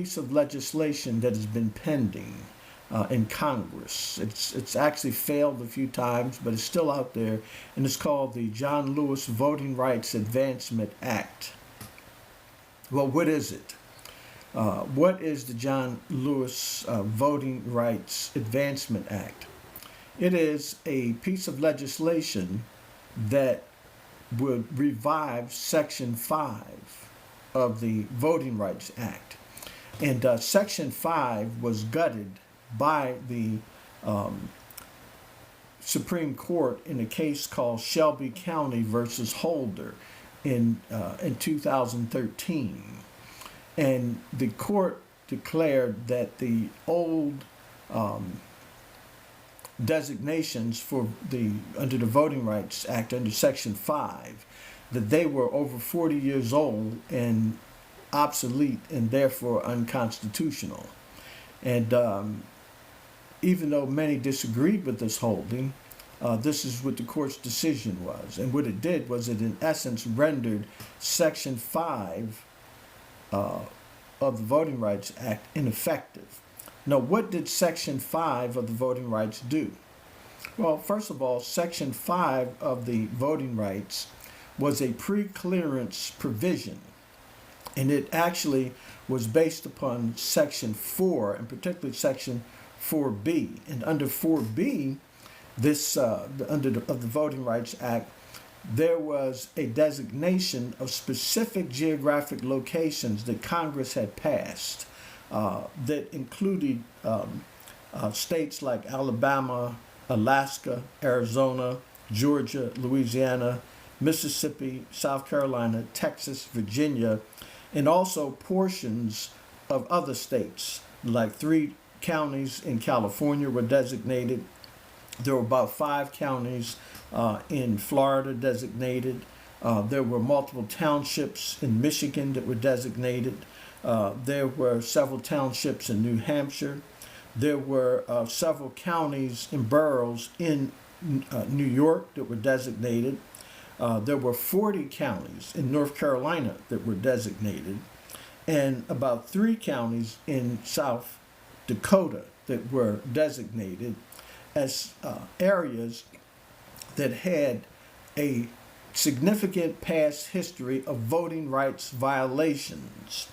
Piece of legislation that has been pending in Congress. It's actually failed a few times, but it's still out there, and it's called the John Lewis Voting Rights Advancement Act. Well, what is it? What is the John Lewis Voting Rights Advancement Act? It is a piece of legislation that would revive Section 5 of the Voting Rights Act. And Section 5 was gutted by the Supreme Court in a case called Shelby County versus Holder in 2013. And the court declared that the old designations for under the Voting Rights Act, under Section 5, that they were over 40 years old and obsolete and therefore unconstitutional. And even though many disagreed with this holding, this is what the court's decision was. And what it did was it in essence rendered Section 5 of the Voting Rights Act ineffective. Now, what did Section 5 of the Voting Rights do? Well, first of all, Section 5 of the Voting Rights was a pre-clearance provision. And it actually was based upon Section 4, and particularly Section 4B. And under 4B, this of the Voting Rights Act, there was a designation of specific geographic locations that Congress had passed that included states like Alabama, Alaska, Arizona, Georgia, Louisiana, Mississippi, South Carolina, Texas, Virginia, and also portions of other states, like 3 counties in California were designated. There were about 5 counties in Florida designated. There were multiple townships in Michigan that were designated. There were several townships in New Hampshire. There were several counties and boroughs in New York that were designated. There were 40 counties in North Carolina that were designated, and about 3 counties in South Dakota that were designated as areas that had a significant past history of voting rights violations.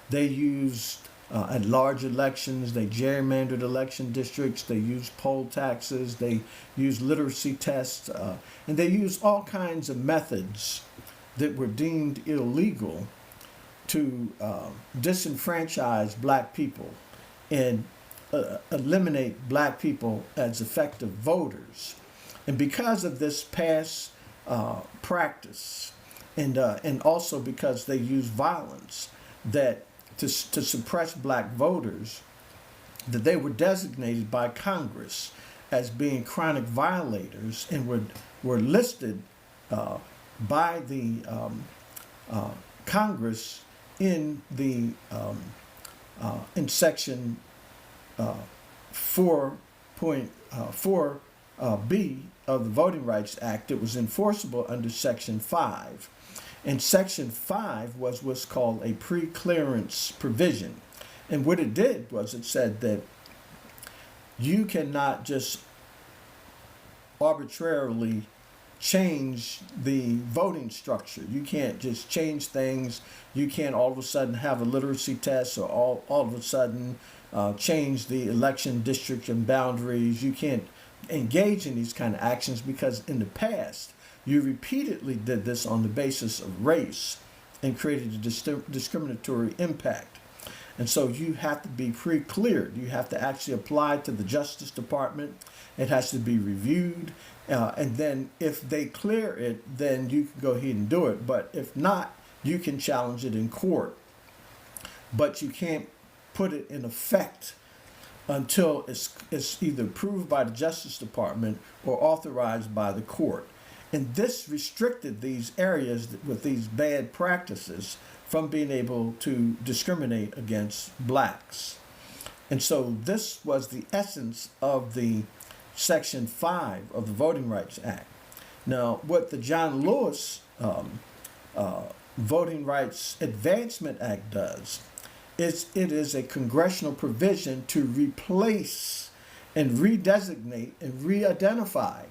They used at large elections, they gerrymandered election districts, they used poll taxes, they used literacy tests, and they used all kinds of methods that were deemed illegal to disenfranchise black people and eliminate black people as effective voters. And because of this past practice, and also because they used violence that to suppress black voters, that they were designated by Congress as being chronic violators and were listed by the Congress in the in Section 4.4B of the Voting Rights Act. It was enforceable under Section 5. And Section 5 was what's called a pre-clearance provision. And what it did was it said that you cannot just arbitrarily change the voting structure. You can't just change things. You can't all of a sudden have a literacy test, or all of a sudden change the election district and boundaries. You can't engage in these kind of actions because in the past, you repeatedly did this on the basis of race and created a discriminatory impact. And so you have to be pre-cleared. You have to actually apply to the Justice Department. It has to be reviewed. And then if they clear it, then you can go ahead and do it. But if not, you can challenge it in court. But you can't put it in effect until it's either approved by the Justice Department or authorized by the court. And this restricted these areas with these bad practices from being able to discriminate against blacks. And so this was the essence of the Section 5 of the Voting Rights Act. Now, what the John Lewis Voting Rights Advancement Act does it is a congressional provision to replace and redesignate and re-identify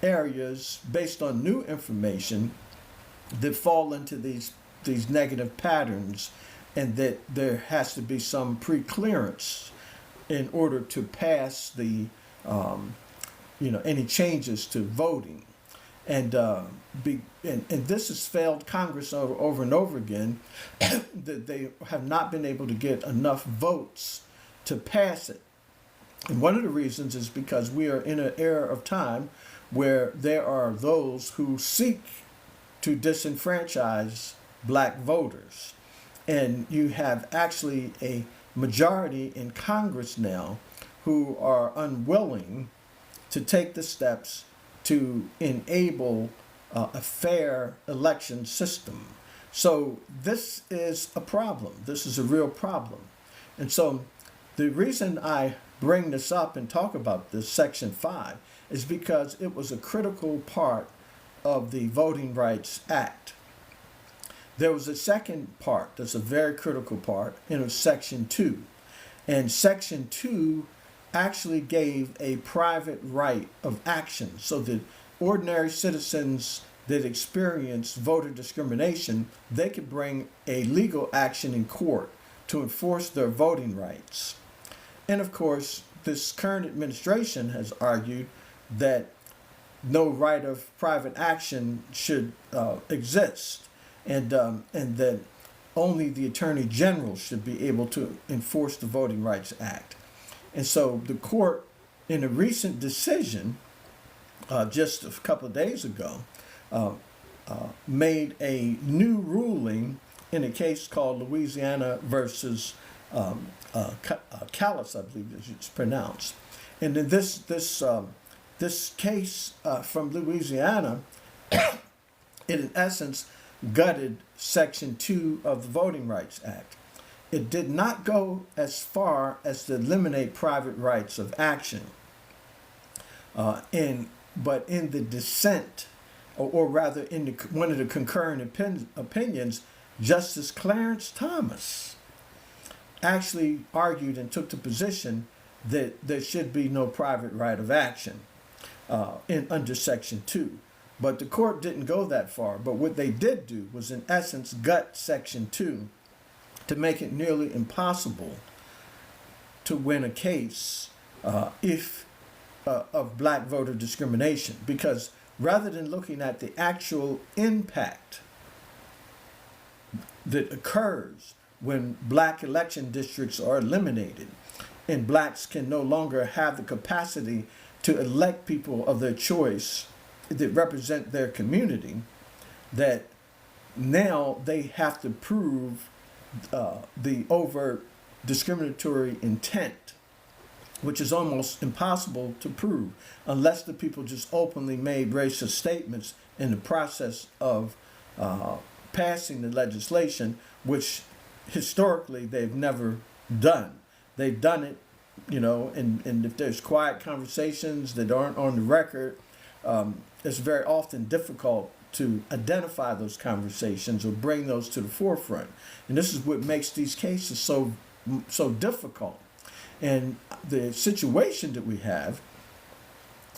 areas based on new information that fall into these negative patterns, and that there has to be some pre-clearance in order to pass the any changes to voting. And this has failed Congress over and over again, that they have not been able to get enough votes to pass it. And one of the reasons is because we are in an era of time where there are those who seek to disenfranchise black voters. And you have actually a majority in Congress now who are unwilling to take the steps to enable a fair election system. So this is a problem. This is a real problem. And so the reason I bring this up and talk about this Section 5 is because it was a critical part of the Voting Rights Act. There was a second part that's a very critical part, and it was Section 2. And Section 2 actually gave a private right of action so that ordinary citizens that experience voter discrimination, they could bring a legal action in court to enforce their voting rights. And of course, this current administration has argued that no right of private action should exist, and that only the Attorney General should be able to enforce the Voting Rights Act. And so the court, in a recent decision, just a couple of days ago, made a new ruling in a case called Louisiana versus Callis, I believe it's pronounced. And in this case from Louisiana, it in essence gutted Section 2 of the Voting Rights Act. It did not go as far as to eliminate private rights of action. But in the dissent, or rather in one of the concurring opinions, Justice Clarence Thomas actually argued and took the position that there should be no private right of action under Section 2. But the court didn't go that far. But what they did do was, in essence, gut Section 2 to make it nearly impossible to win a case of black voter discrimination. Because rather than looking at the actual impact that occurs when black election districts are eliminated and blacks can no longer have the capacity to elect people of their choice that represent their community, that now they have to prove the overt discriminatory intent, which is almost impossible to prove unless the people just openly made racist statements in the process of passing the legislation, which historically they've never done. They've done it, and if there's quiet conversations that aren't on the record, it's very often difficult to identify those conversations or bring those to the forefront. And this is what makes these cases so difficult. And the situation that we have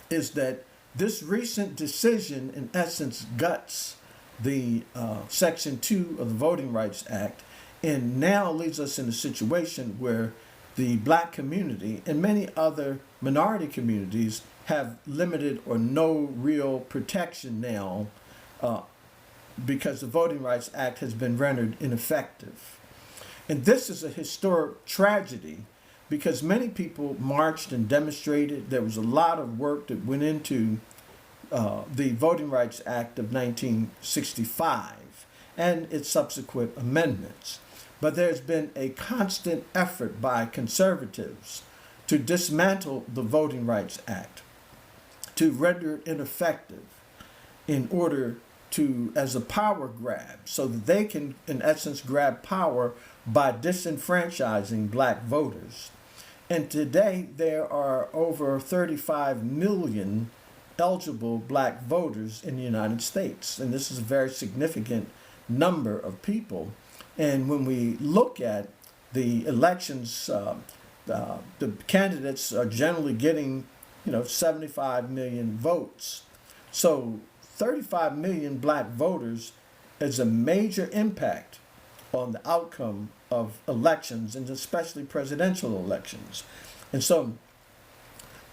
is that this recent decision, in essence, guts the Section 2 of the Voting Rights Act, and now leaves us in a situation where the black community and many other minority communities have limited or no real protection now because the Voting Rights Act has been rendered ineffective. And this is a historic tragedy because many people marched and demonstrated. There was a lot of work that went into the Voting Rights Act of 1965 and its subsequent amendments. But there's been a constant effort by conservatives to dismantle the Voting Rights Act, to render it ineffective in order to, as a power grab, so that they can, in essence, grab power by disenfranchising black voters. And today there are over 35 million eligible black voters in the United States. And this is a very significant number of people. And when we look at the elections, the candidates are generally getting, 75 million votes. So 35 million black voters is a major impact on the outcome of elections, and especially presidential elections. And so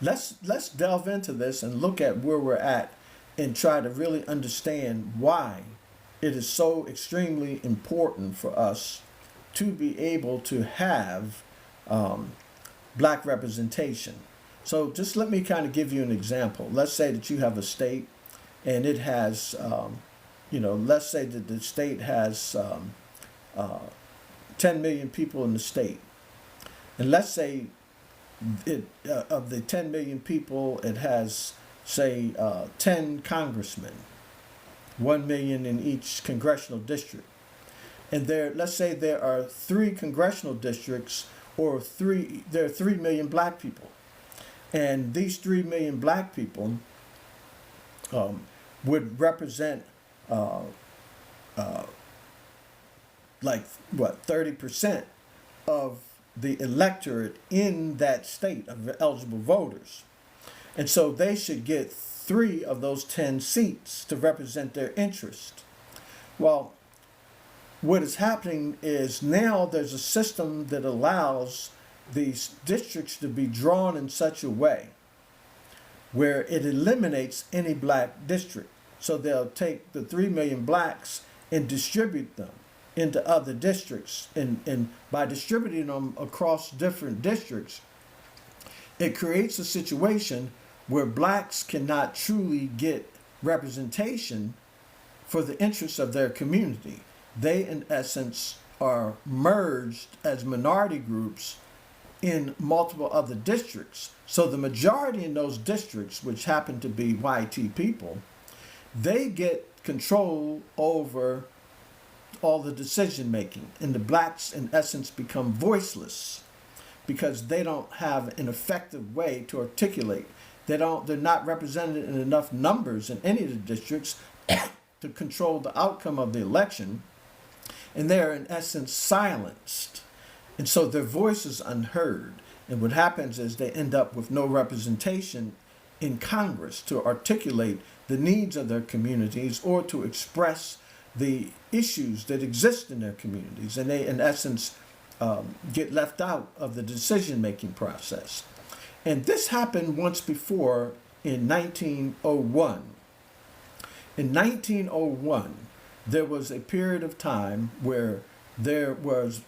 let's delve into this and look at where we're at and try to really understand why it is so extremely important for us to be able to have black representation. So just let me kind of give you an example. Let's say that you have a state and it has, let's say that the state has 10 million people in the state. And let's say of the 10 million people, it has, say, 10 congressmen, 1 million in each congressional district. And let's say there are 3 congressional districts, or there are 3 million black people. And these 3 million black people would represent 30% of the electorate in that state of eligible voters. And so they should get 3 of those 10 seats to represent their interest. Well, what is happening is now there's a system that allows these districts to be drawn in such a way where it eliminates any black district. So they'll take the 3 million blacks and distribute them into other districts. And by distributing them across different districts, it creates a situation where blacks cannot truly get representation for the interests of their community. They, in essence, are merged as minority groups in multiple other districts. So the majority in those districts, which happen to be white people, they get control over all the decision making, and the blacks in essence become voiceless because they don't have an effective way to articulate. They're not represented in enough numbers in any of the districts to control the outcome of the election, and they're in essence silenced, and so their voice is unheard. And what happens is they end up with no representation in Congress to articulate the needs of their communities or to express the issues that exist in their communities, and they in essence get left out of the decision-making process. And this happened once before in 1901. In 1901, there was a period of time where there was,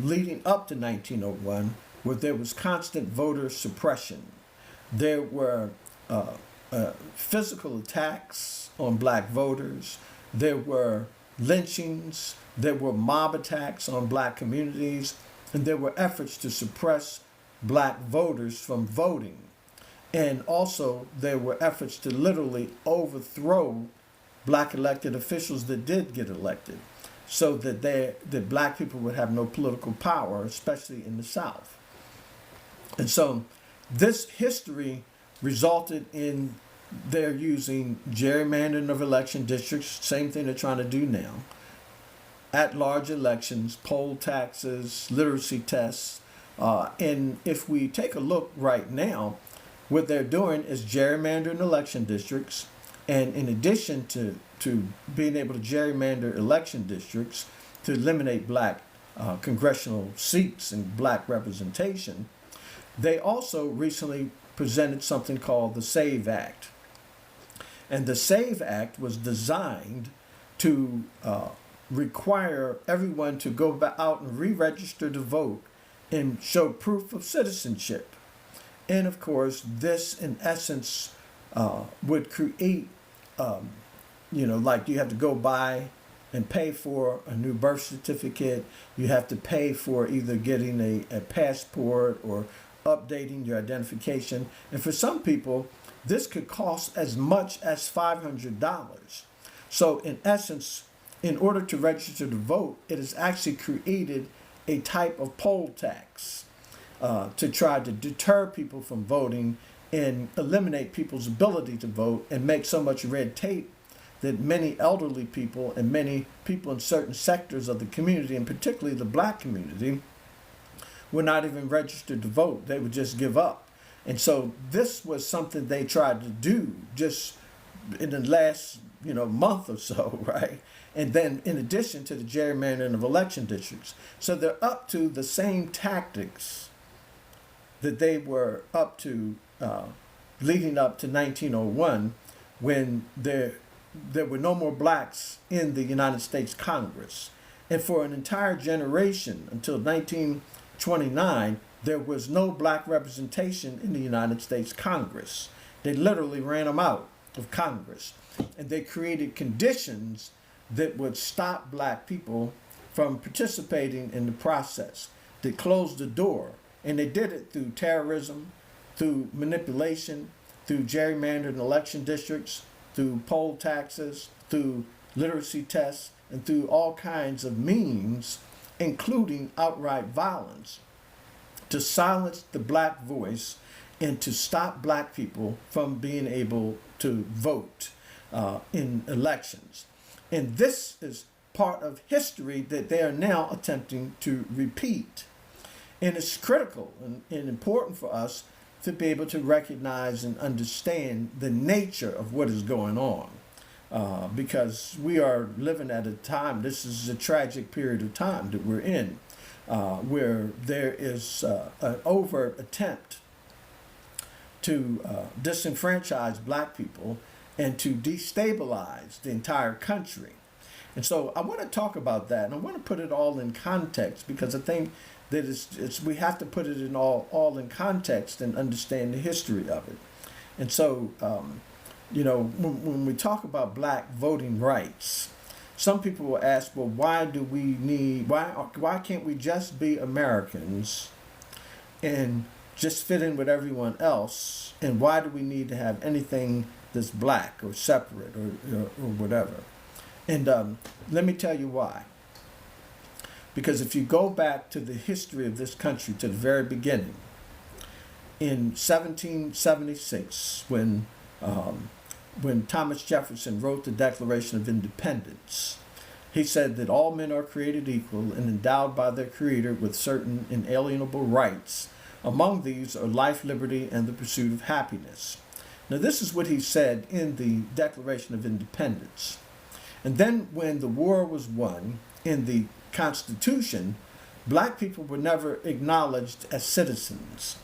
leading up to 1901, where there was constant voter suppression. There were physical attacks on black voters. There were lynchings. There were mob attacks on black communities. And there were efforts to suppress black voters from voting. And also there were efforts to literally overthrow black elected officials that did get elected, so that black people would have no political power, especially in the South. And so this history resulted in their using gerrymandering of election districts, same thing they're trying to do now, at-large elections, poll taxes, literacy tests. And if we take a look right now, what they're doing is gerrymandering election districts. And in addition to being able to gerrymander election districts to eliminate black congressional seats and black representation, they also recently presented something called the SAVE Act. And the SAVE Act was designed to require everyone to go out and re-register to vote and show proof of citizenship. And of course, this in essence would create, like you have to go buy and pay for a new birth certificate. You have to pay for either getting a passport or updating your identification. And for some people, this could cost as much as $500. So in essence, in order to register to vote, it has actually created a type of poll tax to try to deter people from voting and eliminate people's ability to vote and make so much red tape that many elderly people and many people in certain sectors of the community, and particularly the black community, were not even registered to vote. They would just give up. And so this was something they tried to do just in the last, month or so, right? And then in addition to the gerrymandering of election districts. So they're up to the same tactics that they were up to leading up to 1901, when there were no more blacks in the United States Congress. And for an entire generation, until 1929, there was no black representation in the United States Congress. They literally ran them out of Congress. And they created conditions that would stop black people from participating in the process. They closed the door. And they did it through terrorism, through manipulation, through gerrymandering election districts, through poll taxes, through literacy tests, and through all kinds of means, including outright violence, to silence the black voice and to stop black people from being able to vote in elections. And this is part of history that they are now attempting to repeat. And it's critical and important for us to be able to recognize and understand the nature of what is going on. Because we are living at a time, this is a tragic period of time that we're in, where there is an overt attempt to disenfranchise black people and to destabilize the entire country. And so I want to talk about that, and I want to put it all in context, because I think that we have to put it in all in context and understand the history of it. And so, when we talk about black voting rights, some people will ask, well, why can't we just be Americans and just fit in with everyone else? And why do we need to have anything that's black or separate or whatever? And let me tell you why. Because if you go back to the history of this country, to the very beginning, in 1776, when Thomas Jefferson wrote the Declaration of Independence, he said that all men are created equal and endowed by their Creator with certain inalienable rights. Among these are life, liberty, and the pursuit of happiness. Now, this is what he said in the Declaration of Independence. And then when the war was won, in the Constitution, black people were never acknowledged as citizens.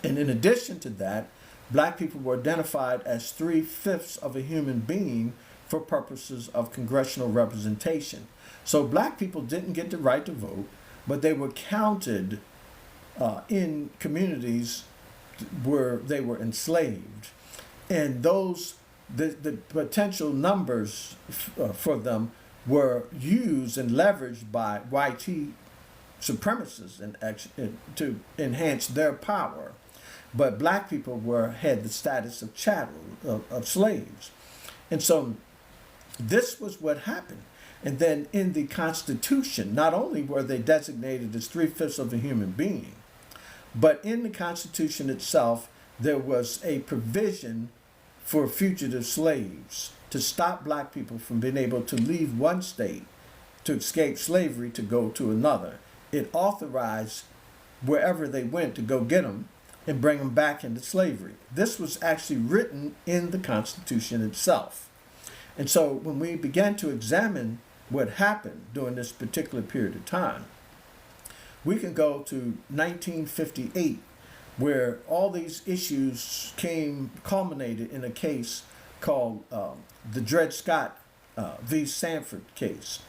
And in addition to that, black people were identified as 3/5 of a human being for purposes of congressional representation. So black people didn't get the right to vote, but they were counted in communities where they were enslaved. And the potential numbers for them were used and leveraged by white supremacists to enhance their power. But black people had the status of chattel, of slaves. And so this was what happened. And then in the Constitution, not only were they designated as 3/5 of a human being, but in the Constitution itself, there was a provision for fugitive slaves to stop black people from being able to leave one state to escape slavery to go to another. It authorized wherever they went to go get them and bring them back into slavery. This was actually written in the Constitution itself. And so when we began to examine what happened during this particular period of time, we can go to 1958, where all these issues culminated in a case called the Dred Scott v. Sanford case.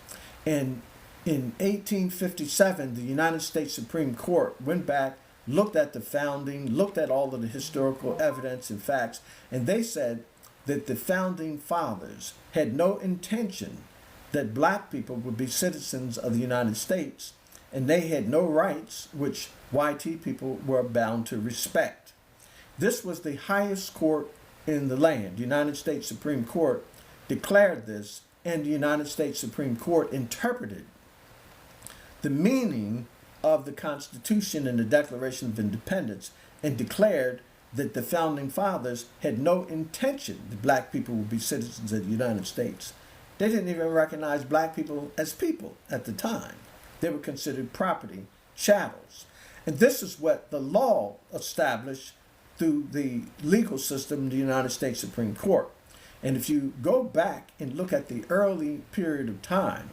And in 1857, the United States Supreme Court went back, looked at the founding, looked at all of the historical evidence and facts, and they said that the founding fathers had no intention that black people would be citizens of the United States, and they had no rights which white people were bound to respect. This was the highest court in the land. The United States Supreme Court declared this, and the United States Supreme Court interpreted the meaning of the Constitution and the Declaration of Independence and declared that the founding fathers had no intention that black people would be citizens of the United States. They didn't even recognize black people as people at the time. They were considered property, chattels. And this is what the law established through the legal system of the United States Supreme Court. And if you go back and look at the early period of time,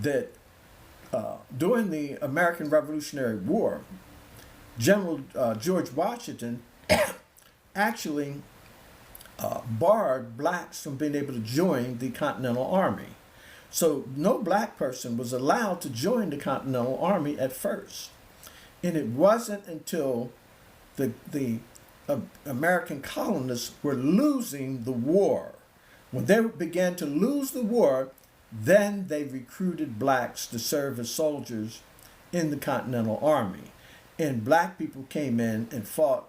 that during the American Revolutionary War, General George Washington actually barred blacks from being able to join the Continental Army. So no black person was allowed to join the Continental Army at first. And it wasn't until the American colonists were losing the war. When they began to lose the war, then they recruited blacks to serve as soldiers in the Continental Army. And black people came in and fought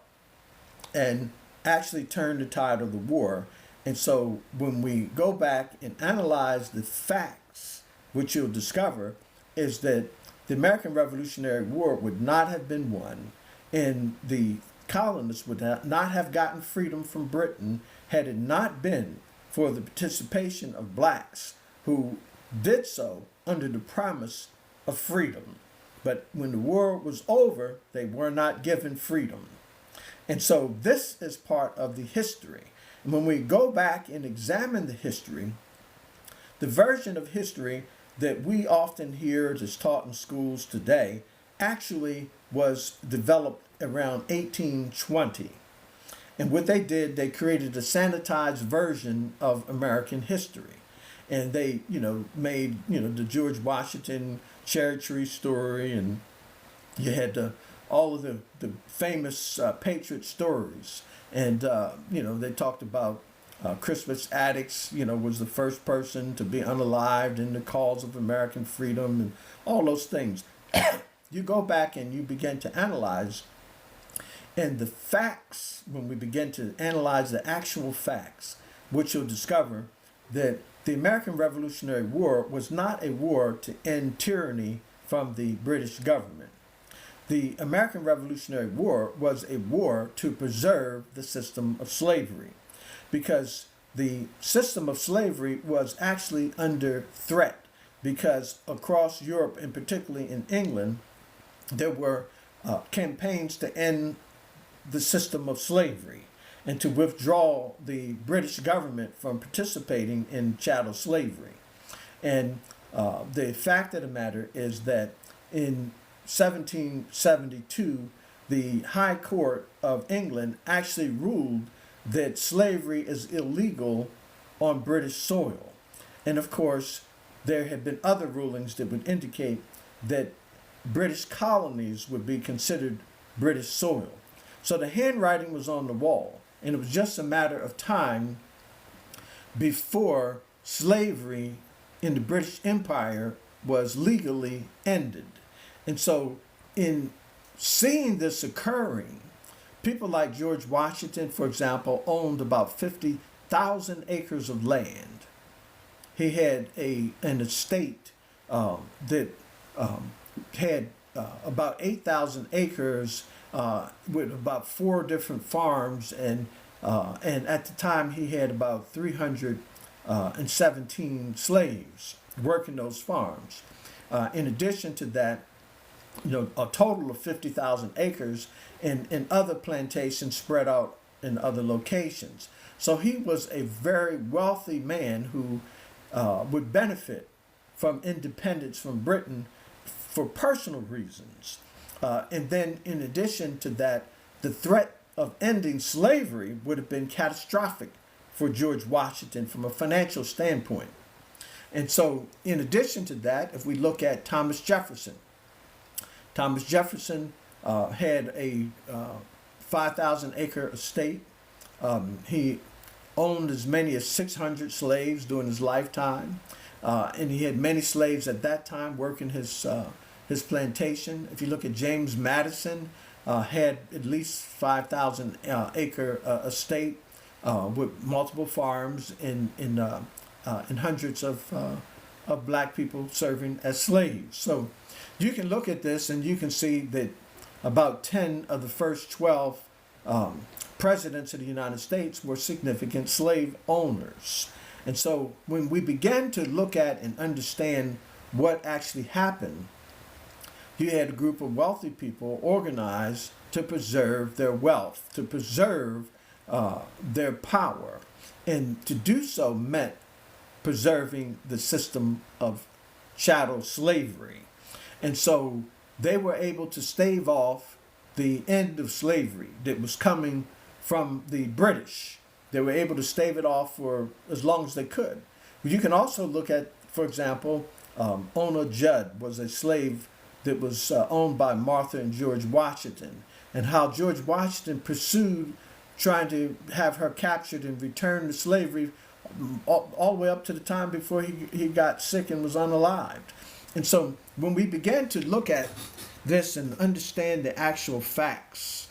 and actually turned the tide of the war. And so when we go back and analyze the facts, what you'll discover is that the American Revolutionary War would not have been won, and the colonists would not have gotten freedom from Britain had it not been for the participation of blacks who did so under the promise of freedom. But when the war was over, they were not given freedom. And so this is part of the history. And when we go back and examine the history, the version of history that we often hear that's taught in schools today actually was developed around 1820. And what they did, they created a sanitized version of American history. And they, made, the George Washington cherry tree story, and you had all of the famous patriot stories. And, they talked about Crispus Attucks, was the first person to be unalived in the cause of American freedom and all those things. You go back and you begin to analyze, and the facts, when we begin to analyze the actual facts, which you'll discover that the American Revolutionary War was not a war to end tyranny from the British government. The American Revolutionary War was a war to preserve the system of slavery, because the system of slavery was actually under threat, because across Europe, and particularly in England, there were campaigns to end the system of slavery and to withdraw the British government from participating in chattel slavery. And the fact of the matter is that in 1772, the High Court of England actually ruled that slavery is illegal on British soil. And of course, there had been other rulings that would indicate that British colonies would be considered British soil. So the handwriting was on the wall, and it was just a matter of time before slavery in the British Empire was legally ended. And so in seeing this occurring, people like George Washington, for example, owned about 50,000 acres of land. He had an estate that had about 8,000 acres with about 4 different farms, and at the time he had about 317 slaves working those farms. In addition to that, a total of 50,000 acres and other plantations spread out in other locations. So he was a very wealthy man who would benefit from independence from Britain for personal reasons. And then in addition to that, the threat of ending slavery would have been catastrophic for George Washington from a financial standpoint. And so in addition to that, if we look at Thomas Jefferson had a 5,000 acre estate. He owned as many as 600 slaves during his lifetime. And he had many slaves at that time working his plantation. If you look at James Madison, had at least 5,000 acre estate with multiple farms and hundreds of black people serving as slaves. So you can look at this and you can see that about 10 of the first 12 presidents of the United States were significant slave owners. And so when we begin to look at and understand what actually happened, you had a group of wealthy people organized to preserve their wealth, to preserve their power. And to do so meant preserving the system of chattel slavery. And so they were able to stave off the end of slavery that was coming from the British. They were able to stave it off for as long as they could. You can also look at, for example, Ona Judd was a slave that was owned by Martha and George Washington, and how George Washington pursued trying to have her captured and returned to slavery all the way up to the time before he got sick and was unalived. And so when we began to look at this and understand the actual facts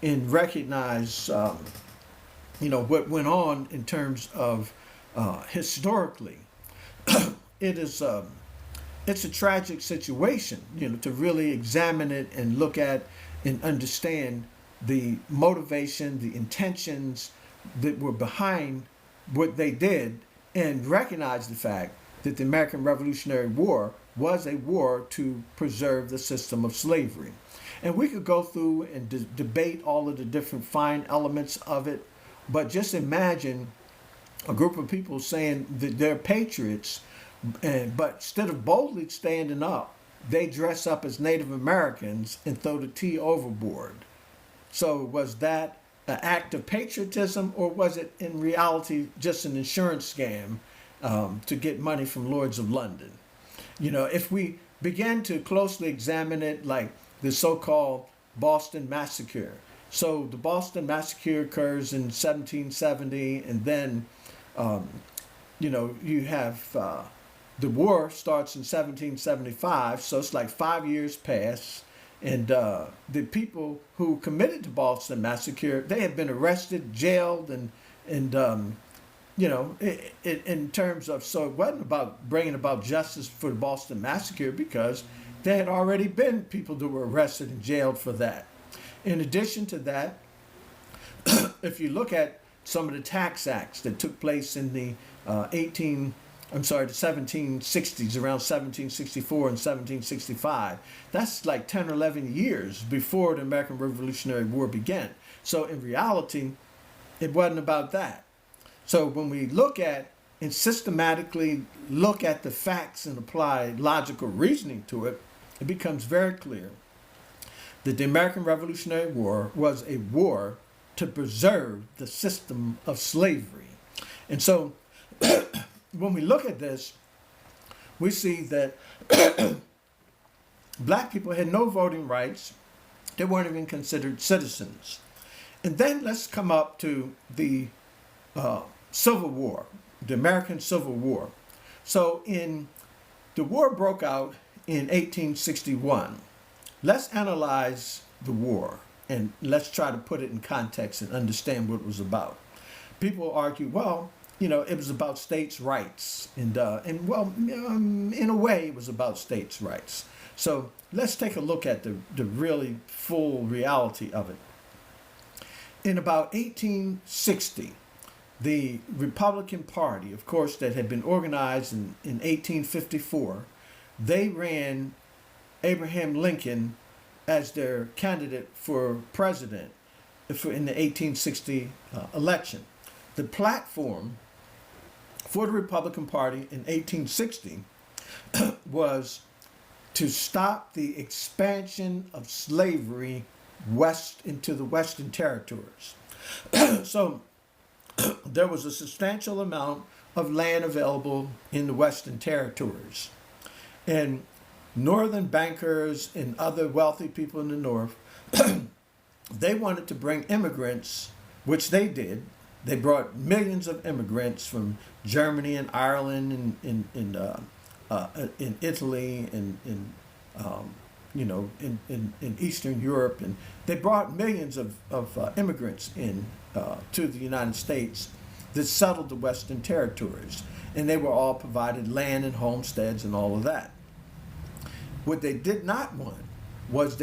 and recognize what went on in terms of historically, it's a tragic situation, to really examine it and look at and understand the motivation, the intentions that were behind what they did, and recognize the fact that the American Revolutionary War was a war to preserve the system of slavery. And we could go through and debate all of the different fine elements of it, but just imagine a group of people saying that they're patriots, but instead of boldly standing up, they dress up as Native Americans and throw the tea overboard. So was that an act of patriotism, or was it in reality just an insurance scam to get money from Lords of London? If we begin to closely examine it, like the so-called Boston Massacre. So the Boston Massacre occurs in 1770, and then you have the war starts in 1775, so it's like 5 years pass, and the people who committed the Boston Massacre, they had been arrested, jailed, and in terms of, so it wasn't about bringing about justice for the Boston Massacre, because there had already been people that were arrested and jailed for that. In addition to that, if you look at some of the tax acts that took place in the 1760s, around 1764 and 1765. That's like 10 or 11 years before the American Revolutionary War began. So in reality, it wasn't about that. So when we look at and systematically look at the facts and apply logical reasoning to it, it becomes very clear that the American Revolutionary War was a war to preserve the system of slavery. And so when we look at this, we see that black people had no voting rights. They weren't even considered citizens. And then let's come up to the Civil War, the American Civil War. So the war broke out in 1861. Let's analyze the war and let's try to put it in context and understand what it was about. People argue, well, it was about states' rights, and in a way, it was about states' rights. So let's take a look at the really full reality of it. In about 1860, the Republican Party, of course, that had been organized in 1854, they ran Abraham Lincoln as their candidate for president in the 1860 election. The platform for the Republican Party in 1860 was to stop the expansion of slavery west into the Western territories. So there was a substantial amount of land available in the Western territories. And northern bankers and other wealthy people in the north, they wanted to bring immigrants, which they did. They brought millions of immigrants from Germany and Ireland and in Italy and in Eastern Europe, and they brought millions of immigrants in to the United States that settled the Western territories, and they were all provided land and homesteads and all of that. What they did not want was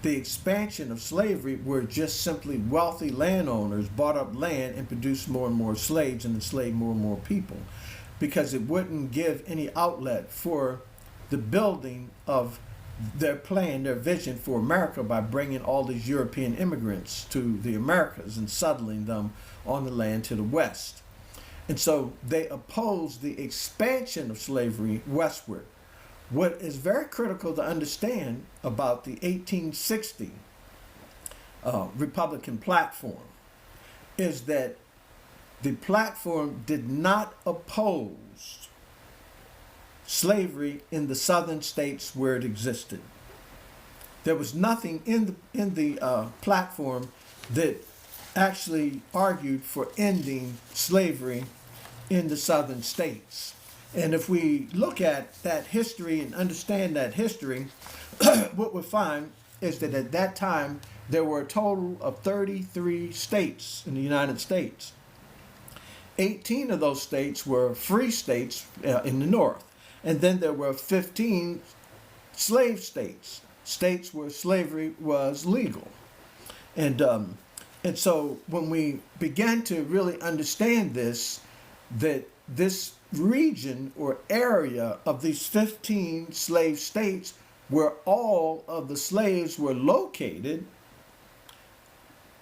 the expansion of slavery, where just simply wealthy landowners bought up land and produced more and more slaves and enslaved more and more people, because it wouldn't give any outlet for the building of their plan, their vision for America by bringing all these European immigrants to the Americas and settling them on the land to the west. And so they opposed the expansion of slavery westward. What is very critical to understand about the 1860 Republican platform is that the platform did not oppose slavery in the southern states where it existed. There was nothing in the platform that actually argued for ending slavery in the southern states. And if we look at that history and understand that history, what we'll find is that at that time there were a total of 33 states in the United States. 18 of those states were free states in the north. And then there were 15 slave states, states where slavery was legal. And so when we began to really understand this, that this region or area of these 15 slave states where all of the slaves were located,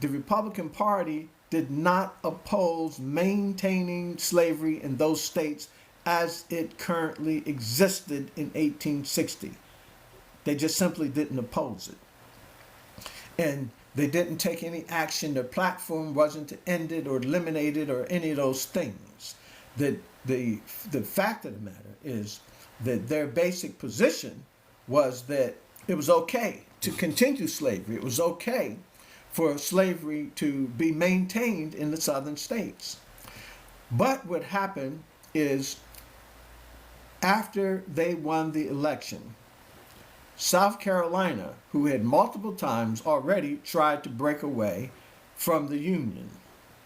the Republican Party did not oppose maintaining slavery in those states as it currently existed in 1860. They just simply didn't oppose it. And they didn't take any action. Their platform wasn't to end it or eliminate it or any of those things. That the fact of the matter is that their basic position was that it was okay to continue slavery. It was okay for slavery to be maintained in the southern states. But what happened is after they won the election, South Carolina, who had multiple times already tried to break away from the Union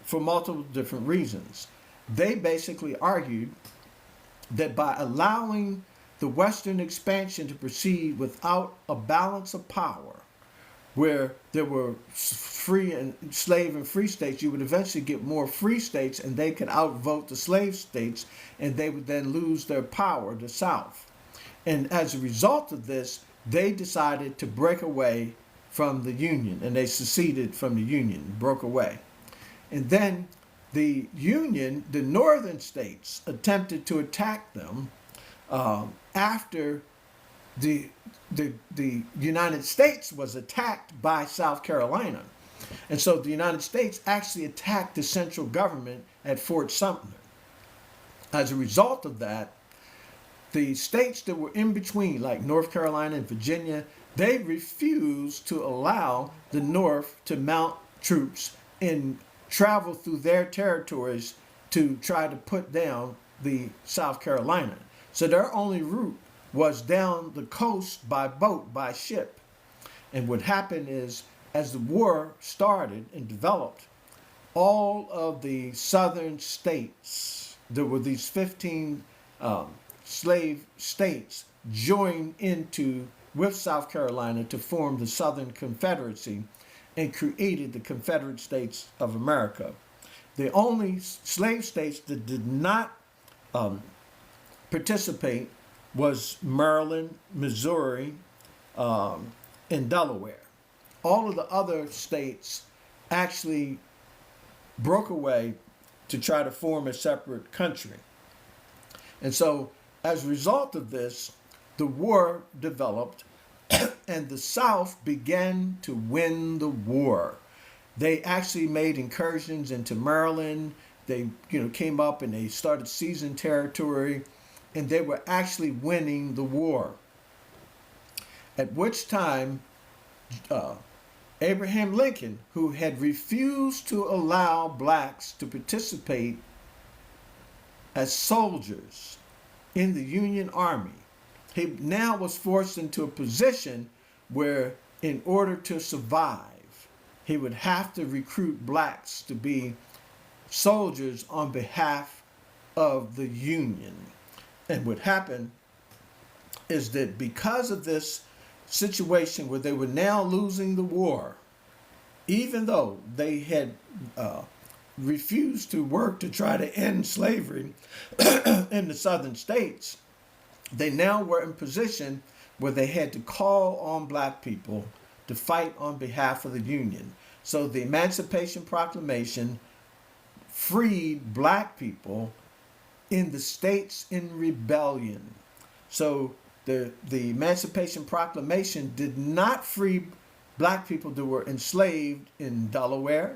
for multiple different reasons, they basically argued that by allowing the Western expansion to proceed without a balance of power, where there were free and slave and free states, you would eventually get more free states and they could outvote the slave states and they would then lose their power, the South. And as a result of this, they decided to break away from the Union, and they seceded from the Union, broke away. And then the Union, the northern states, attempted to attack them after the United States was attacked by South Carolina. And so the United States actually attacked the central government at Fort Sumter. As a result of that, the states that were in between, like North Carolina and Virginia, they refused to allow the North to mount troops and travel through their territories to try to put down the South Carolina. So their only route was down the coast by boat, by ship. And what happened is, as the war started and developed, all of the southern states, there were these 15 slave states, joined into with South Carolina to form the Southern Confederacy and created the Confederate States of America. The only slave states that did not participate was Maryland, Missouri, and Delaware. All of the other states actually broke away to try to form a separate country. And so as a result of this, the war developed and the South began to win the war. They actually made incursions into Maryland. They came up and they started seizing territory, and they were actually winning the war. At which time, Abraham Lincoln, who had refused to allow blacks to participate as soldiers in the Union Army, he now was forced into a position where, in order to survive, he would have to recruit blacks to be soldiers on behalf of the Union. And what happened is that because of this situation where they were now losing the war, even though they had refused to work to try to end slavery in the southern states, they now were in position where they had to call on black people to fight on behalf of the Union. So the Emancipation Proclamation freed black people in the states in rebellion. So the Emancipation Proclamation did not free black people that were enslaved in Delaware.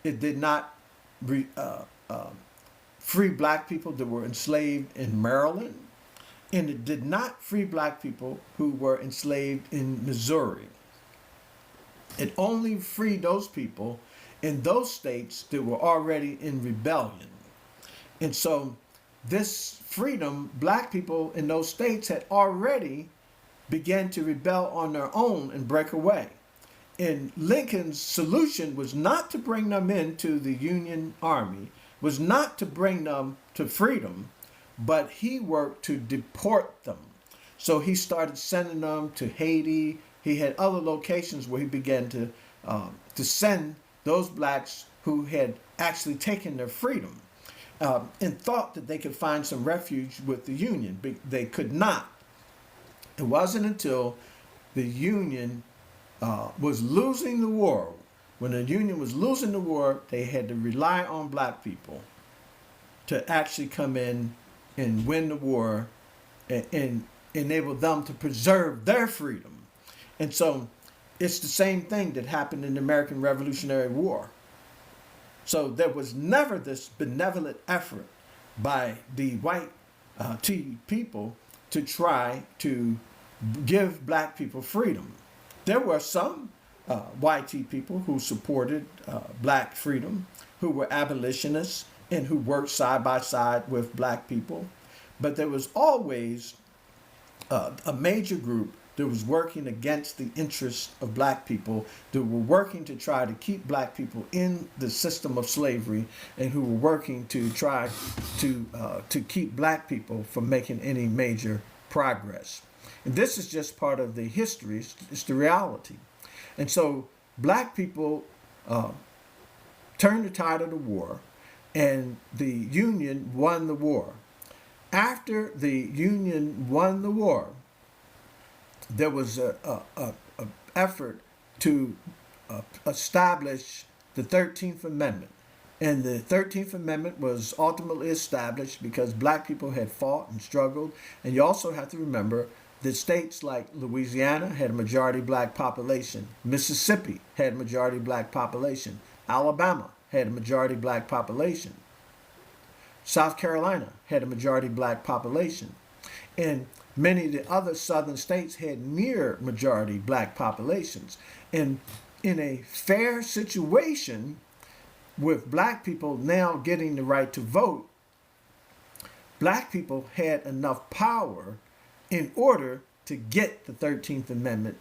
It did not free black people that were enslaved in Maryland. And it did not free black people who were enslaved in Missouri. It only freed those people in those states that were already in rebellion. And so this freedom, black people in those states had already began to rebel on their own and break away. And Lincoln's solution was not to bring them into the Union Army, was not to bring them to freedom, but he worked to deport them. So he started sending them to Haiti. He had other locations where he began to send those blacks who had actually taken their freedom and thought that they could find some refuge with the Union. But they could not. It wasn't until the Union was losing the war. When the Union was losing the war, they had to rely on black people to actually come in and win the war and enable them to preserve their freedom. And so it's the same thing that happened in the American Revolutionary War. So there was never this benevolent effort by the white tea people to try to give black people freedom. There were some white tea people who supported black freedom, who were abolitionists and who worked side by side with black people. But there was always a major group that was working against the interests of black people, that were working to try to keep black people in the system of slavery, and who were working to try to keep black people from making any major progress. And this is just part of the history, it's the reality. And so black people turned the tide of the war, and the Union won the war. After the Union won the war, there was an effort to establish the 13th Amendment. And the 13th Amendment was ultimately established because black people had fought and struggled. And you also have to remember that states like Louisiana had a majority black population. Mississippi had a majority black population. Alabama had a majority black population. South Carolina had a majority black population. And many of the other southern states had near majority black populations. And in a fair situation, with black people now getting the right to vote, black people had enough power in order to get the 13th Amendment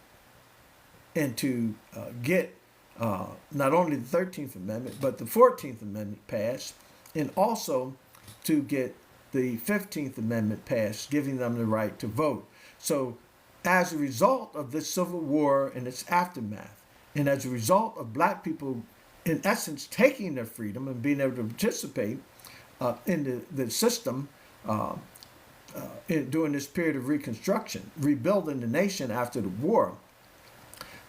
and to get not only the 13th Amendment, but the 14th Amendment passed, and also to get the 15th Amendment passed, giving them the right to vote. So as a result of this Civil War and its aftermath, and as a result of black people, in essence, taking their freedom and being able to participate in the system during this period of Reconstruction, rebuilding the nation after the war,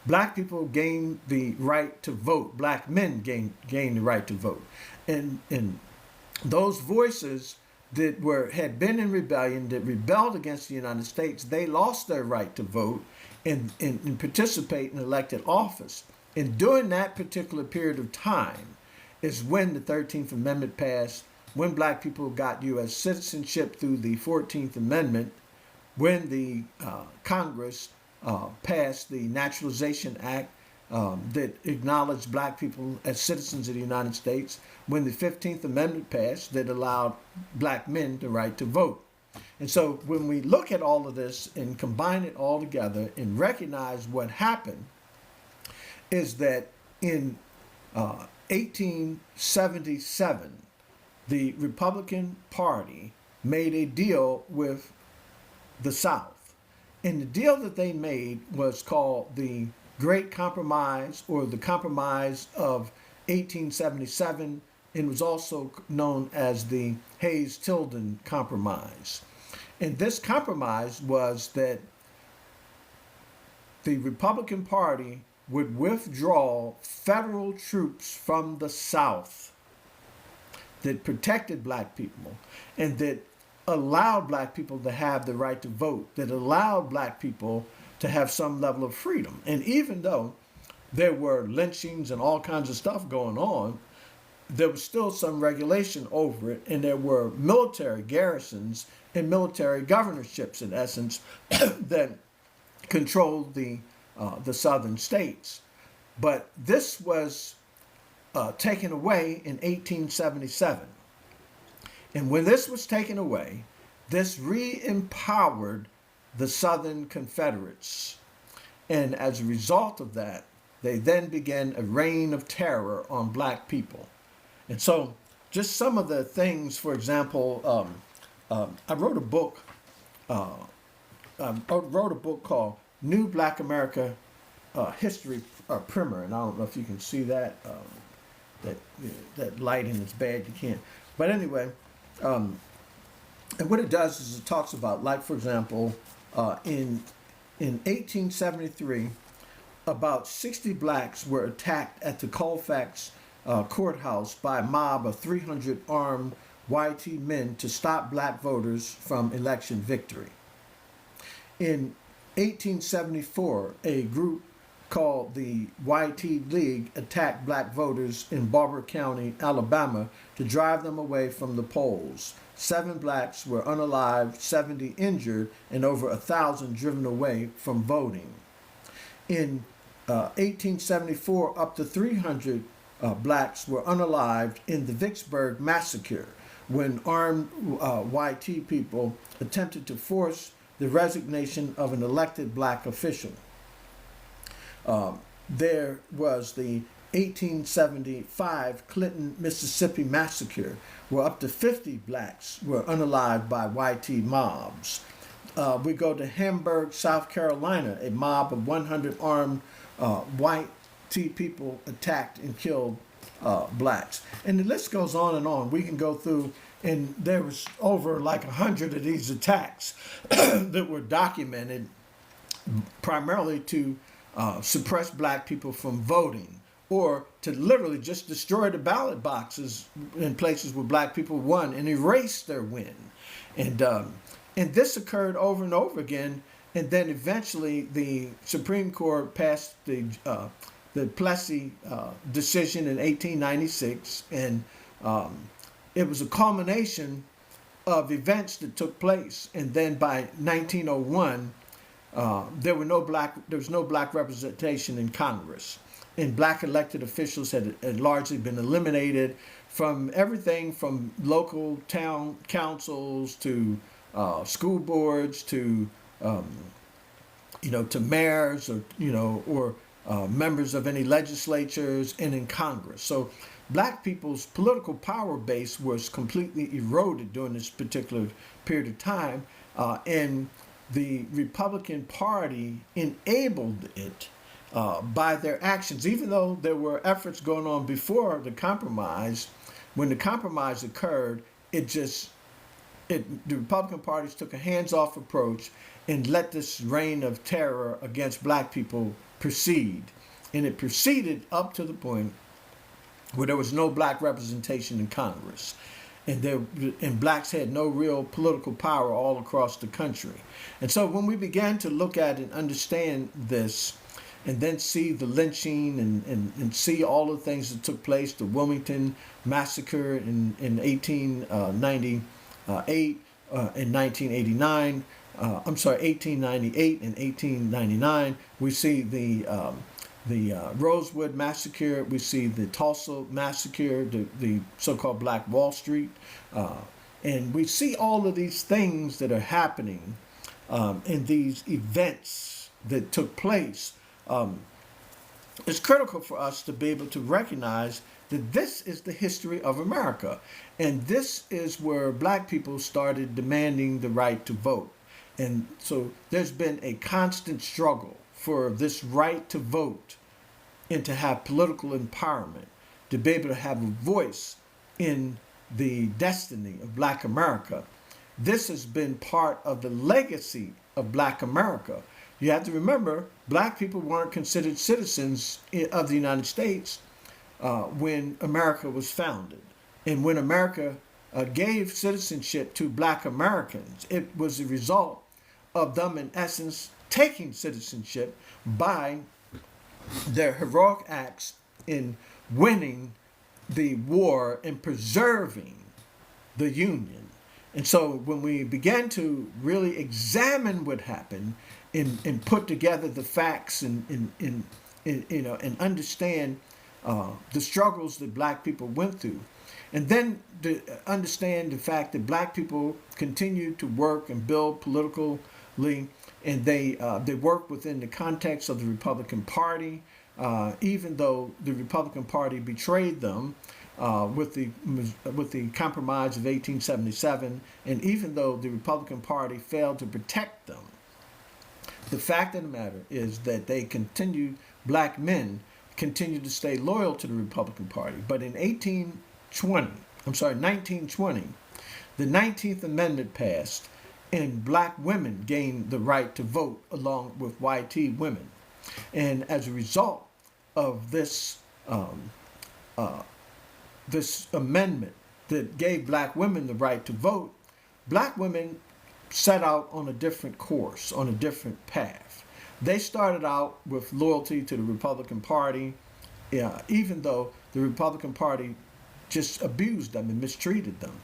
black people gained the right to vote. Black men gained the right to vote. And those voices that had been in rebellion, that rebelled against the United States, they lost their right to vote and participate in elected office. And during that particular period of time is when the 13th Amendment passed, when black people got U.S. citizenship through the 14th Amendment, when the Congress passed the Naturalization Act that acknowledged black people as citizens of the United States, when the 15th Amendment passed that allowed black men the right to vote. And so when we look at all of this and combine it all together and recognize what happened, is that in 1877, the Republican Party made a deal with the South. And the deal that they made was called the Great Compromise, or the Compromise of 1877, and was also known as the Hayes-Tilden Compromise. And this compromise was that the Republican Party would withdraw federal troops from the South that protected black people and that allowed black people to have the right to vote, that allowed black people to have some level of freedom. And even though there were lynchings and all kinds of stuff going on, there was still some regulation over it, and there were military garrisons and military governorships, in essence, that controlled the southern states. But this was taken away in 1877. And when this was taken away, this re-empowered the Southern Confederates. And as a result of that, they then began a reign of terror on black people. And so just some of the things, for example, I wrote a book called New Black America History Primer, and I don't know if you can see that. That lighting is bad, you can't. But anyway, and what it does is it talks about, like, for example, in 1873, about 60 blacks were attacked at the Colfax courthouse by a mob of 300 armed YT men to stop black voters from election victory. In 1874, a group called the YT League attacked black voters in Barber County, Alabama, to drive them away from the polls. 7 blacks were unalived, 70 injured, and over 1,000 driven away from voting. In 1874, up to 300 blacks were unalived in the Vicksburg Massacre, when armed YT people attempted to force the resignation of an elected black official. There was the 1875 Clinton, Mississippi Massacre, where up to 50 blacks were unalived by YT mobs. We go to Hamburg, South Carolina. A mob of 100 armed YT people attacked and killed blacks. And the list goes on and on. We can go through, and there was over like 100 of these attacks that were documented primarily to suppress black people from voting, or to literally just destroy the ballot boxes in places where black people won and erase their win. And this occurred over and over again. And then eventually the Supreme Court passed the Plessy decision in 1896, and it was a culmination of events that took place. And then by 1901, there was no black representation in Congress, and black elected officials had largely been eliminated from everything from local town councils to school boards to to mayors, or members of any legislatures, and in Congress. So black people's political power base was completely eroded during this particular period of time, and the Republican Party enabled it by their actions. Even though there were efforts going on before the compromise, when the compromise occurred, the Republican parties took a hands-off approach and let this reign of terror against black people proceed. And it proceeded up to the point where there was no black representation in Congress. And blacks had no real political power all across the country. And so when we began to look at and understand this, and then see the lynching and see all the things that took place, the Wilmington Massacre in 1898, in 1898 and 1899, we see the Rosewood Massacre, we see the Tulsa Massacre, the so-called Black Wall Street, and we see all of these things that are happening in these events that took place. It's critical for us to be able to recognize that this is the history of America, and this is where black people started demanding the right to vote. And so there's been a constant struggle for this right to vote and to have political empowerment, to be able to have a voice in the destiny of black America. this has been part of the legacy of Black America. You have to remember, Black people weren't considered citizens of the United States when America was founded. And when America gave citizenship to Black Americans, it was a result of them, in essence, taking citizenship by their heroic acts in winning the war and preserving the Union. And so when we began to really examine what happened and put together the facts and understand the struggles that Black people went through, and then to understand the fact that Black people continued to work and build politically, and they worked within the context of the Republican Party, even though the Republican Party betrayed them with the Compromise of 1877, and even though the Republican Party failed to protect them. The fact of the matter is that Black men continued to stay loyal to the Republican Party. But in 1920, the 19th Amendment passed, and Black women gained the right to vote along with white women. And as a result of this this amendment that gave Black women the right to vote, Black women set out on a different course, on a different path. They started out with loyalty to the Republican Party, even though the Republican Party just abused them and mistreated them.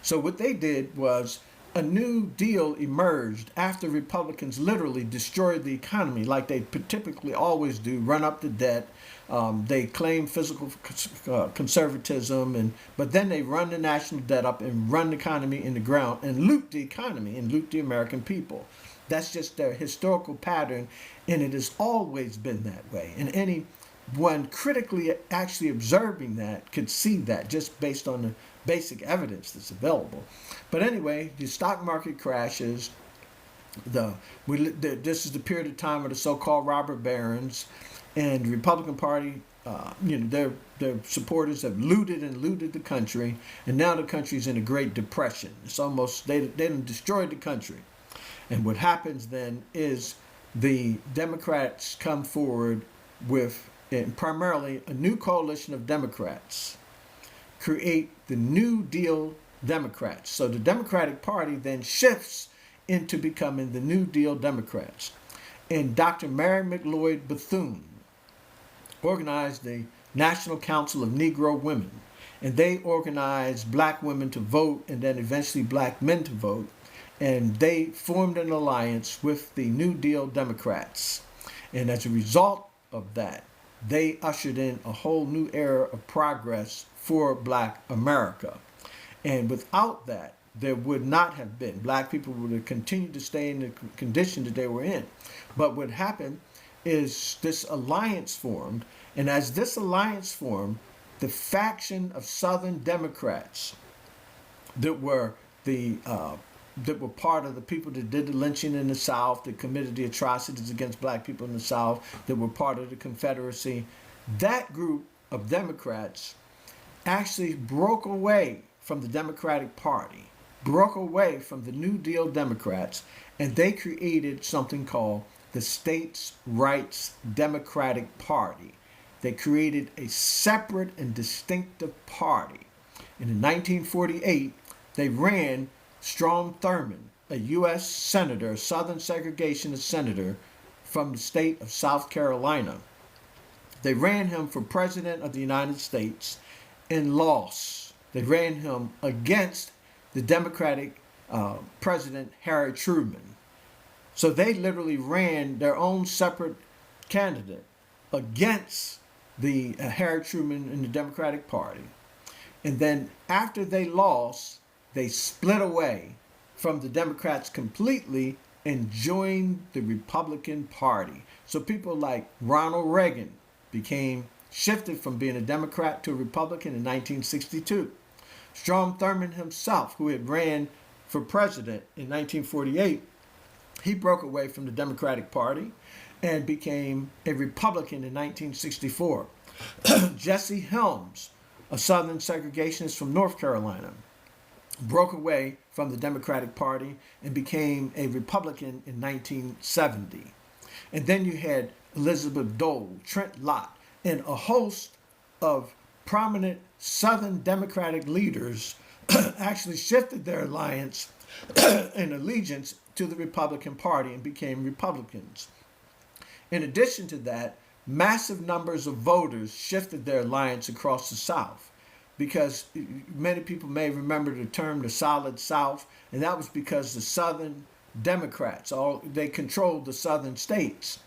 So what they did was a new deal emerged after Republicans literally destroyed the economy like they typically always do, run up the debt. They claim fiscal conservatism, but then they run the national debt up and run the economy in the ground and loot the economy and loot the American people. That's just their historical pattern, and it has always been that way. And anyone critically actually observing that could see that just based on the basic evidence that's available. But anyway, the stock market crashes. This is the period of time of the so-called robber barons, and the Republican Party, their supporters have looted the country, and now the country's in a Great Depression. It's almost they done destroyed the country. And what happens then is the Democrats come forward with primarily a new coalition of Democrats, create the New Deal Democrats. So the Democratic Party then shifts into becoming the New Deal Democrats. And Dr. Mary McLeod Bethune organized the National Council of Negro Women. And they organized Black women to vote and then eventually Black men to vote. And they formed an alliance with the New Deal Democrats. And as a result of that, they ushered in a whole new era of progress for Black America. And without that, there would not have been. Black people would have continued to stay in the condition that they were in. But what happened is this alliance formed. And as this alliance formed, the faction of Southern Democrats that were part of the people that did the lynching in the South, that committed the atrocities against Black people in the South, that were part of the Confederacy, that group of Democrats actually broke away from the Democratic Party, broke away from the New Deal Democrats, and they created something called the States' Rights Democratic Party. They created a separate and distinctive party. And in 1948, they ran Strom Thurmond, a U.S. senator, a Southern segregationist senator from the state of South Carolina. They ran him for president of the United States and lost. They ran him against the Democratic President Harry Truman. So they literally ran their own separate candidate against the Harry Truman in the Democratic Party. And then after they lost, they split away from the Democrats completely and joined the Republican Party. So people like Ronald Reagan shifted from being a Democrat to a Republican in 1962. Strom Thurmond himself, who had ran for president in 1948, he broke away from the Democratic Party and became a Republican in 1964. Jesse Helms, a Southern segregationist from North Carolina, broke away from the Democratic Party and became a Republican in 1970. And then you had Elizabeth Dole, Trent Lott, and a host of prominent Southern Democratic leaders actually shifted their alliance and allegiance to the Republican Party and became Republicans. In addition to that, massive numbers of voters shifted their alliance across the South, because many people may remember the term the Solid South, and that was because the Southern Democrats, they controlled the Southern states.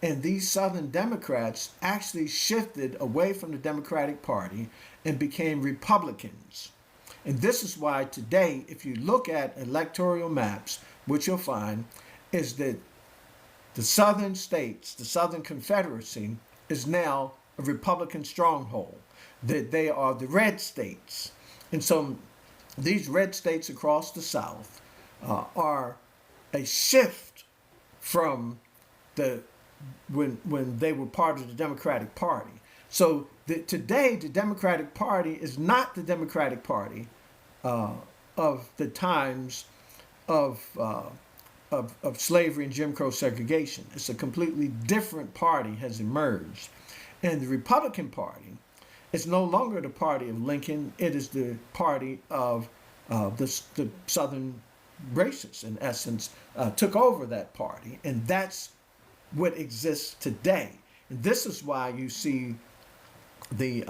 And these Southern Democrats actually shifted away from the Democratic Party and became Republicans. And this is why today, if you look at electoral maps, what you'll find is that the Southern states, the Southern Confederacy, is now a Republican stronghold, that they are the red states. And so these red states across the South are a shift from when they were part of the Democratic Party. So today the Democratic Party is not the Democratic Party of the times of slavery and Jim Crow segregation. It's a completely different party has emerged. And the Republican Party is no longer the party of Lincoln. It is the party of the Southern racists, in essence, took over that party. And that's what exists today. And this is why you see the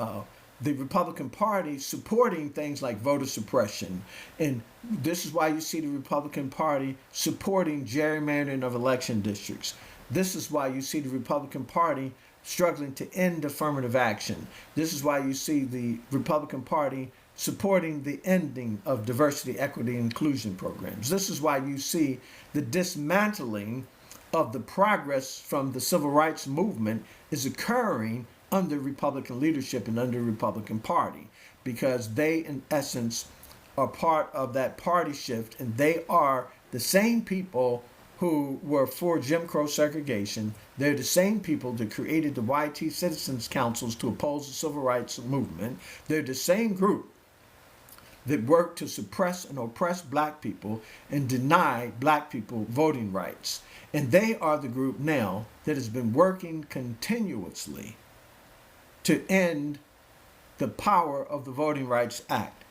Republican Party supporting things like voter suppression. And this is why you see the Republican Party supporting gerrymandering of election districts. This is why you see the Republican Party struggling to end affirmative action. This is why you see the Republican Party supporting the ending of diversity, equity, and inclusion programs. This is why you see the dismantling of the progress from the civil rights movement is occurring under Republican leadership and under the Republican Party, because they, in essence, are part of that party shift, and they are the same people who were for Jim Crow segregation. They're the same people that created the YT Citizens Councils to oppose the civil rights movement. They're the same group that worked to suppress and oppress black people and deny black people voting rights. And they are the group now that has been working continuously to end the power of the Voting Rights Act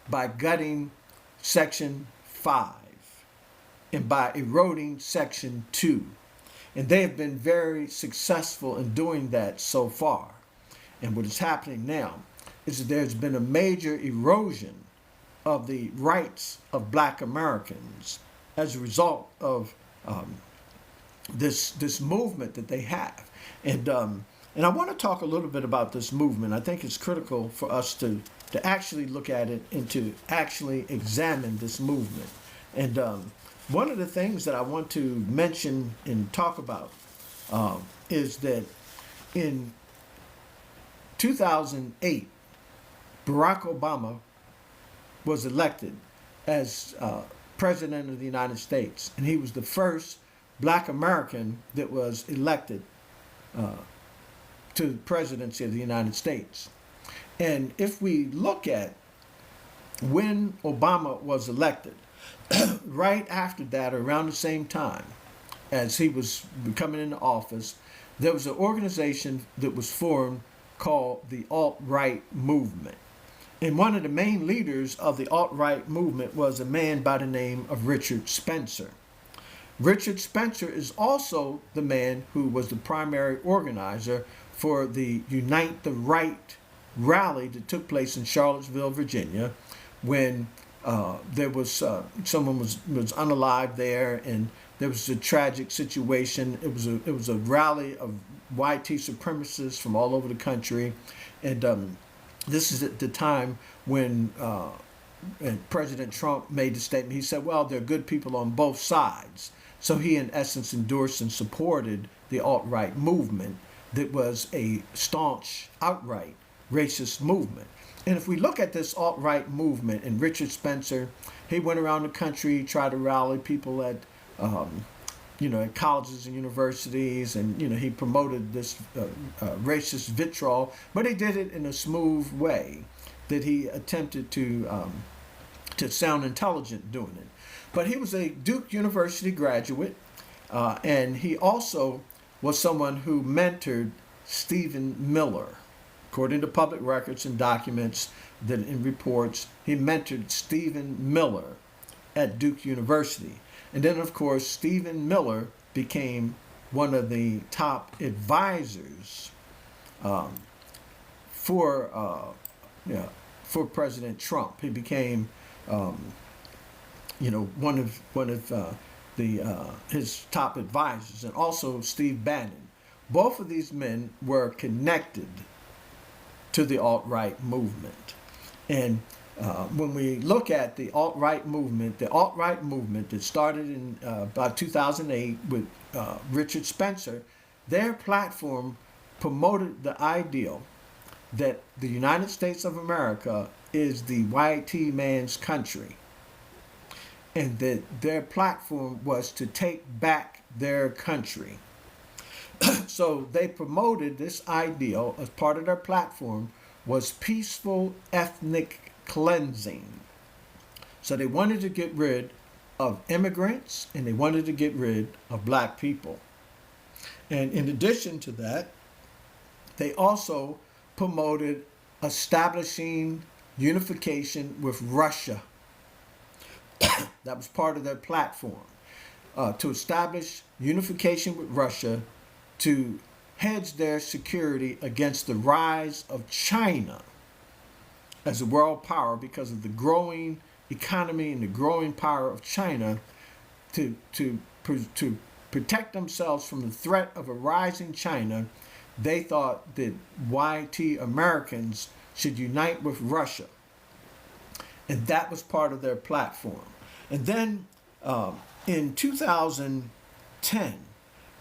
by gutting Section 5 and by eroding Section 2. And they have been very successful in doing that so far. And what is happening now is that there's been a major erosion of the rights of black Americans as a result of this movement that they have. And I want to talk a little bit about this movement. I think it's critical for us to actually look at it and to actually examine this movement. And one of the things that I want to mention and talk about is that in 2008, Barack Obama was elected as President of the United States. And he was the first black American that was elected to the presidency of the United States. And if we look at when Obama was elected, right after that, around the same time as he was coming into office, there was an organization that was formed called the alt-right movement. And one of the main leaders of the alt-right movement was a man by the name of Richard Spencer. Richard Spencer is also the man who was the primary organizer for the Unite the Right rally that took place in Charlottesville, Virginia, when there was someone was unalive there, and there was a tragic situation. It was a rally of YT supremacists from all over the country, and this is at the time when President Trump made the statement. He said, "Well, there are good people on both sides." So he, in essence, endorsed and supported the alt-right movement that was a staunch, outright racist movement. And if we look at this alt-right movement, and Richard Spencer, he went around the country, tried to rally people at, at colleges and universities, and he promoted this racist vitriol, but he did it in a smooth way. That he attempted to to sound intelligent doing it. But he was a Duke University graduate, and he also was someone who mentored Stephen Miller. According to public records and documents that in reports, he mentored Stephen Miller at Duke University. And then, of course, Stephen Miller became one of the top advisors for President Trump. He became, one of his top advisors, and also Steve Bannon. Both of these men were connected to the alt-right movement. And when we look at the alt-right movement that started in about 2008 with Richard Spencer, their platform promoted the ideal that the United States of America is the white man's country, and that their platform was to take back their country. So they promoted this ideal as part of their platform was peaceful ethnic cleansing. So they wanted to get rid of immigrants, and they wanted to get rid of black people. And in addition to that, they also promoted establishing unification with Russia. That was part of their platform, to establish unification with Russia, to hedge their security against the rise of China as a world power because of the growing economy and the growing power of China, to protect themselves from the threat of a rising China. They thought that YT Americans should unite with Russia. And that was part of their platform. And then in 2010,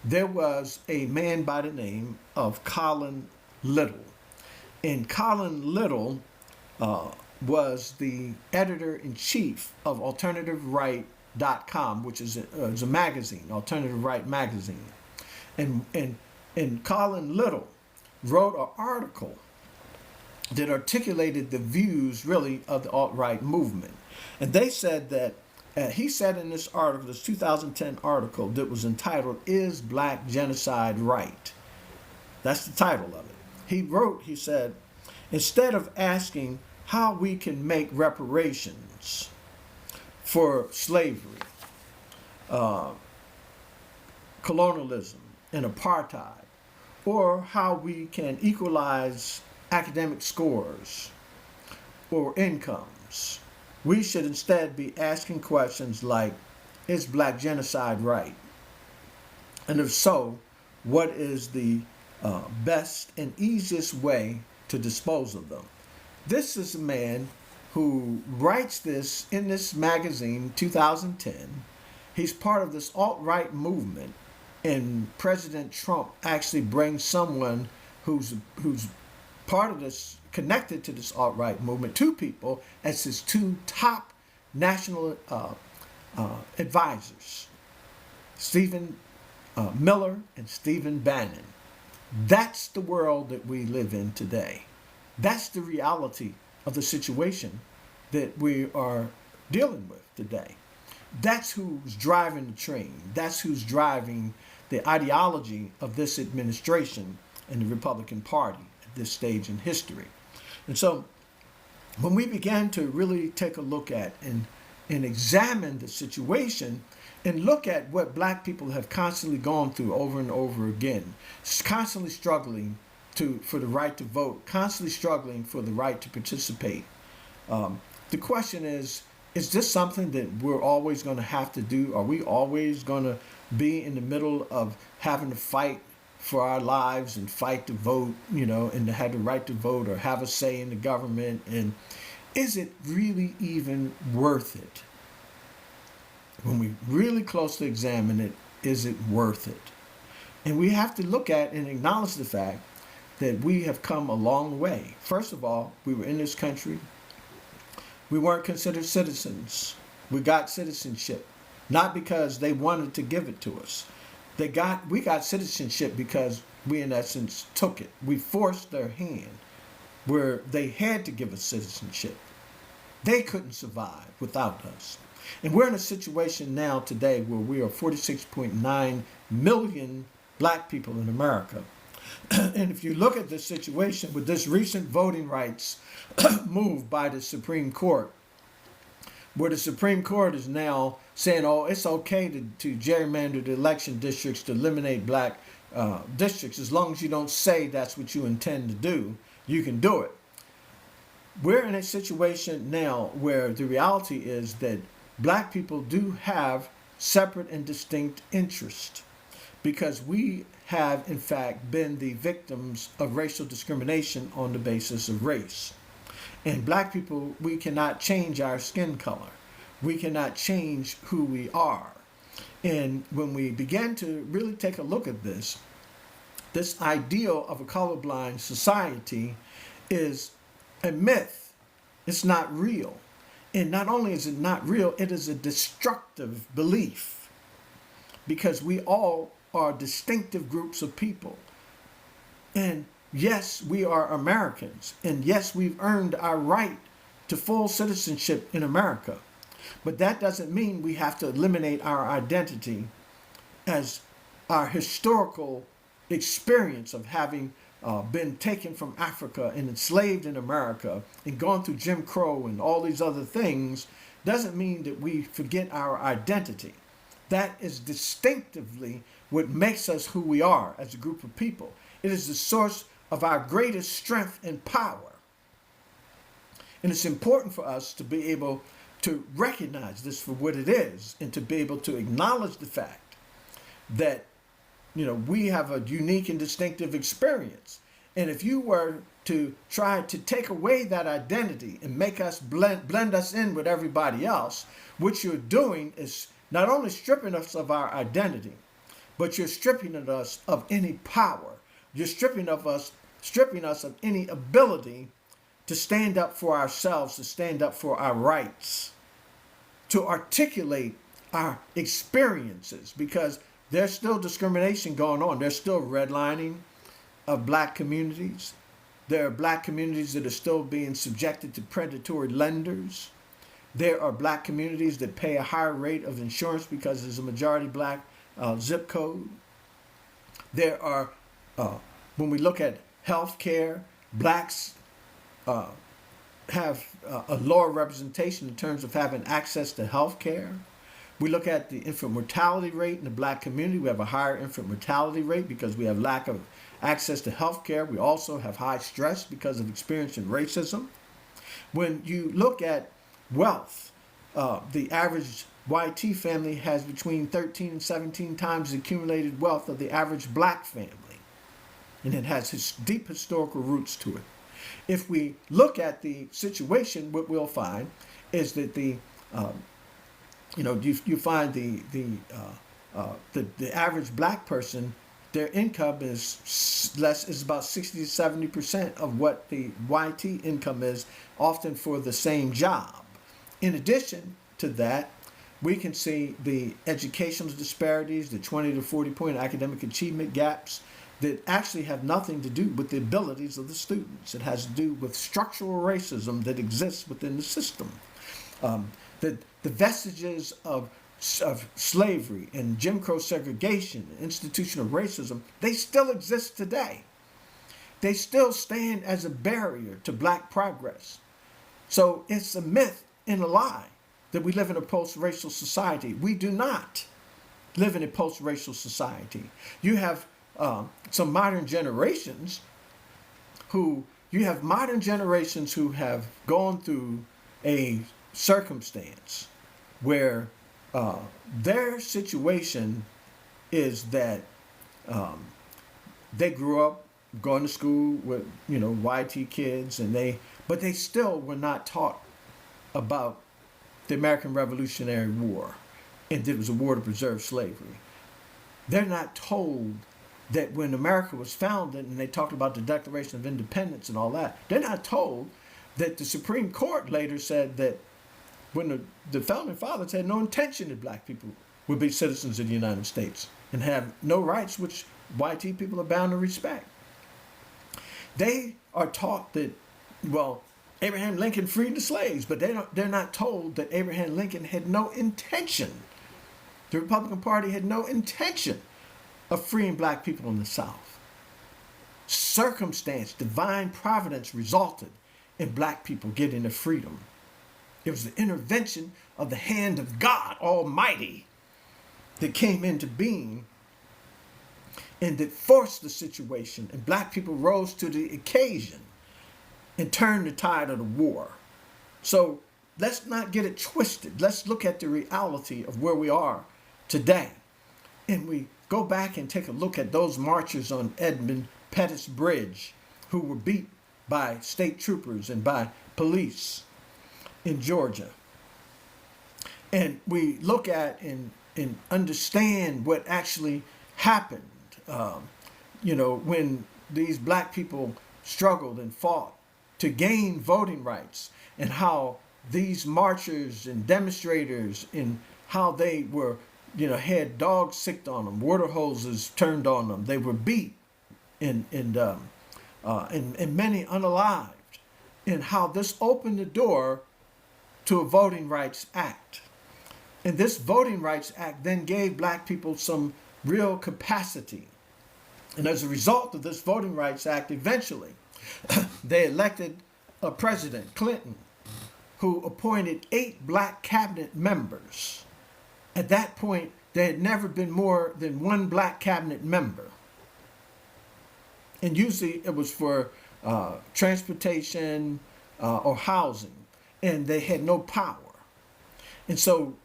there was a man by the name of Colin Little. And Colin Little was the editor-in-chief of AlternativeRight.com, which is a magazine, Alternative Right magazine. And Colin Little wrote an article that articulated the views, really, of the alt-right movement. And they said that, he said in this article, this 2010 article that was entitled, "Is Black Genocide Right?" That's the title of it. He said, instead of asking how we can make reparations for slavery, colonialism, and apartheid, or how we can equalize academic scores or incomes, we should instead be asking questions like, is black genocide right? And if so, what is the best and easiest way to dispose of them? This is a man who writes this in this magazine, 2010. He's part of this alt-right movement, and President Trump actually brings someone who's part of this, connected to this alt-right movement, two people as his two top national advisors, Stephen Miller and Stephen Bannon. That's the world that we live in today. That's the reality of the situation that we are dealing with today. That's who's driving the train. That's who's driving the ideology of this administration and the Republican Party at this stage in history. And so when we began to really take a look at and examine the situation and look at what black people have constantly gone through over and over again, constantly struggling for the right to vote, constantly struggling for the right to participate, the question is this something that we're always going to have to do? Are we always going to be in the middle of having to fight for our lives and fight to vote, and to have the right to vote or have a say in the government? And is it really even worth it? When we really closely examine it, is it worth it? And we have to look at and acknowledge the fact that we have come a long way. First of all, we were in this country. We weren't considered citizens. We got citizenship, not because they wanted to give it to us. We got citizenship because we, in essence, took it. We forced their hand where they had to give us citizenship. They couldn't survive without us. And we're in a situation now today where we are 46.9 million black people in America. And if you look at this situation with this recent voting rights move by the Supreme Court, where the Supreme Court is now saying, oh, it's okay to gerrymander the election districts to eliminate black districts. As long as you don't say that's what you intend to do, you can do it. We're in a situation now where the reality is that black people do have separate and distinct interests, because we have, in fact, been the victims of racial discrimination on the basis of race. And black people, we cannot change our skin color. We cannot change who we are. And when we begin to really take a look at this ideal of a colorblind society is a myth. It's not real. And not only is it not real, it is a destructive belief, because we all are distinctive groups of people. And yes, we are Americans. And yes, we've earned our right to full citizenship in America. But that doesn't mean we have to eliminate our identity as our historical experience of having been taken from Africa and enslaved in America and gone through Jim Crow and all these other things. Doesn't mean that we forget our identity. That is distinctively what makes us who we are as a group of people. It is the source of our greatest strength and power. And it's important for us to be able to recognize this for what it is, and to be able to acknowledge the fact that, we have a unique and distinctive experience. And if you were to try to take away that identity and make us blend us in with everybody else, what you're doing is not only stripping us of our identity, but you're stripping us of any power. You're stripping us of any ability to stand up for ourselves, to stand up for our rights, to articulate our experiences, because there's still discrimination going on. There's still redlining of black communities. There are black communities that are still being subjected to predatory lenders. There are black communities that pay a higher rate of insurance because there's a majority black zip code. There are, when we look at health care, blacks have a lower representation in terms of having access to health care. We look at the infant mortality rate in the black community. We have a higher infant mortality rate because we have lack of access to health care. We also have high stress because of experiencing racism. When you look at wealth, the average YT family has between 13 and 17 times the accumulated wealth of the average black family. And it has deep historical roots to it. If we look at the situation, what we'll find is that you find the average black person, their income is about 60 to 70% of what the YT income is, often for the same job. In addition to that, we can see the educational disparities, the 20 to 40 point academic achievement gaps that actually have nothing to do with the abilities of the students. It has to do with structural racism that exists within the system. The vestiges of slavery and Jim Crow segregation, institutional racism, they still exist today. They still stand as a barrier to black progress. So it's a myth and a lie that we live in a post-racial society. We do not live in a post-racial society. You have some modern generations who have gone through a circumstance where their situation is that they grew up going to school with YT kids, but they still were not taught about the American Revolutionary War, and it was a war to preserve slavery. They're not told that when America was founded and they talked about the Declaration of Independence and all that, they're not told that the Supreme Court later said that when the founding fathers had no intention that black people would be citizens of the United States and have no rights which YT people are bound to respect. They are taught that, Abraham Lincoln freed the slaves, but they're not told that Abraham Lincoln had no intention, the Republican Party had no intention of freeing black people in the South. Circumstance, divine providence resulted in black people getting their freedom. It was the intervention of the hand of God Almighty that came into being and that forced the situation, and black people rose to the occasion and turned the tide of the war. So let's not get it twisted. Let's look at the reality of where we are today. And we go back and take a look at those marchers on Edmund Pettus Bridge who were beat by state troopers and by police in Georgia. And we look at and understand what actually happened, when these black people struggled and fought to gain voting rights, and how these marchers and demonstrators and how they were, had dogs sicked on them, water hoses turned on them, they were beat and many unalived, and how this opened the door to a Voting Rights Act. And this Voting Rights Act then gave black people some real capacity. And as a result of this Voting Rights Act, eventually, they elected a President Clinton who appointed 8 black cabinet members. At that point, there had never been more than 1 black cabinet member. And usually it was for transportation or housing, and they had no power. And so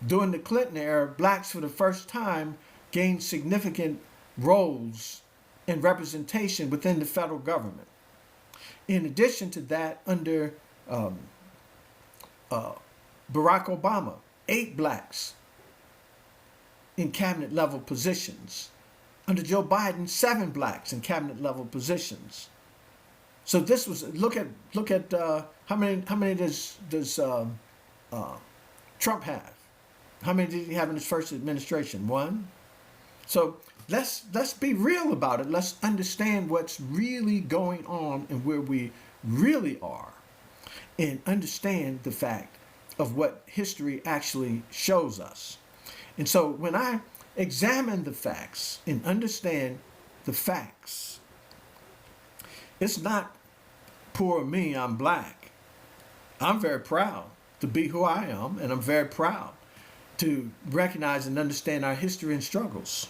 during the Clinton era, blacks for the first time gained significant roles and representation within the federal government. In addition to that, under Barack Obama, 8 blacks in cabinet level positions. Under Joe Biden, 7 blacks in cabinet level positions. So this was look at how many does Trump have? How many did he have in his first administration? 1. So let's be real about it. Let's understand what's really going on and where we really are, and understand the fact of what history actually shows us. And so when I examine the facts and understand the facts, it's not poor me, I'm black. I'm very proud to be who I am, and I'm very proud to recognize and understand our history and struggles.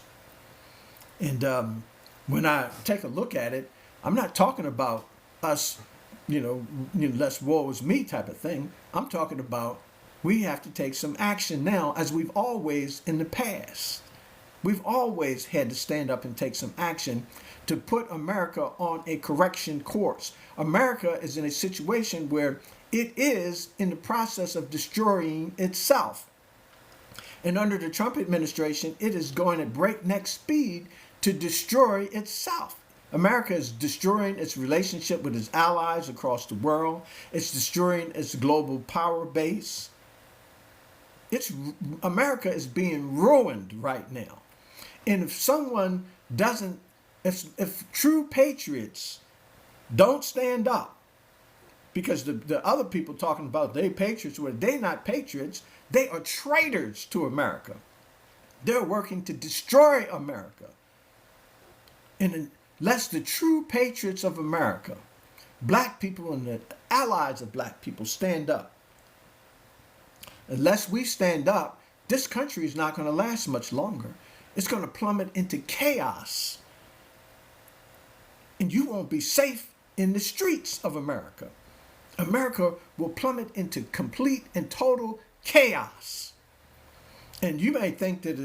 And when I take a look at it, I'm not talking about us, less woe is me type of thing. I'm talking about we have to take some action now, as we've always in the past. We've always had to stand up and take some action to put America on a correction course. America is in a situation where it is in the process of destroying itself. And under the Trump administration, it is going at breakneck speed to destroy itself. America is destroying its relationship with its allies across the world. It's destroying its global power base. America is being ruined right now. And if true patriots don't stand up, because the other people talking about they patriots, well, they're not patriots, they are traitors to America. They're working to destroy America. And unless the true patriots of America, black people and the allies of black people, stand up, unless we stand up, this country is not going to last much longer. It's going to plummet into chaos. And you won't be safe in the streets of America. America will plummet into complete and total chaos. And you may think that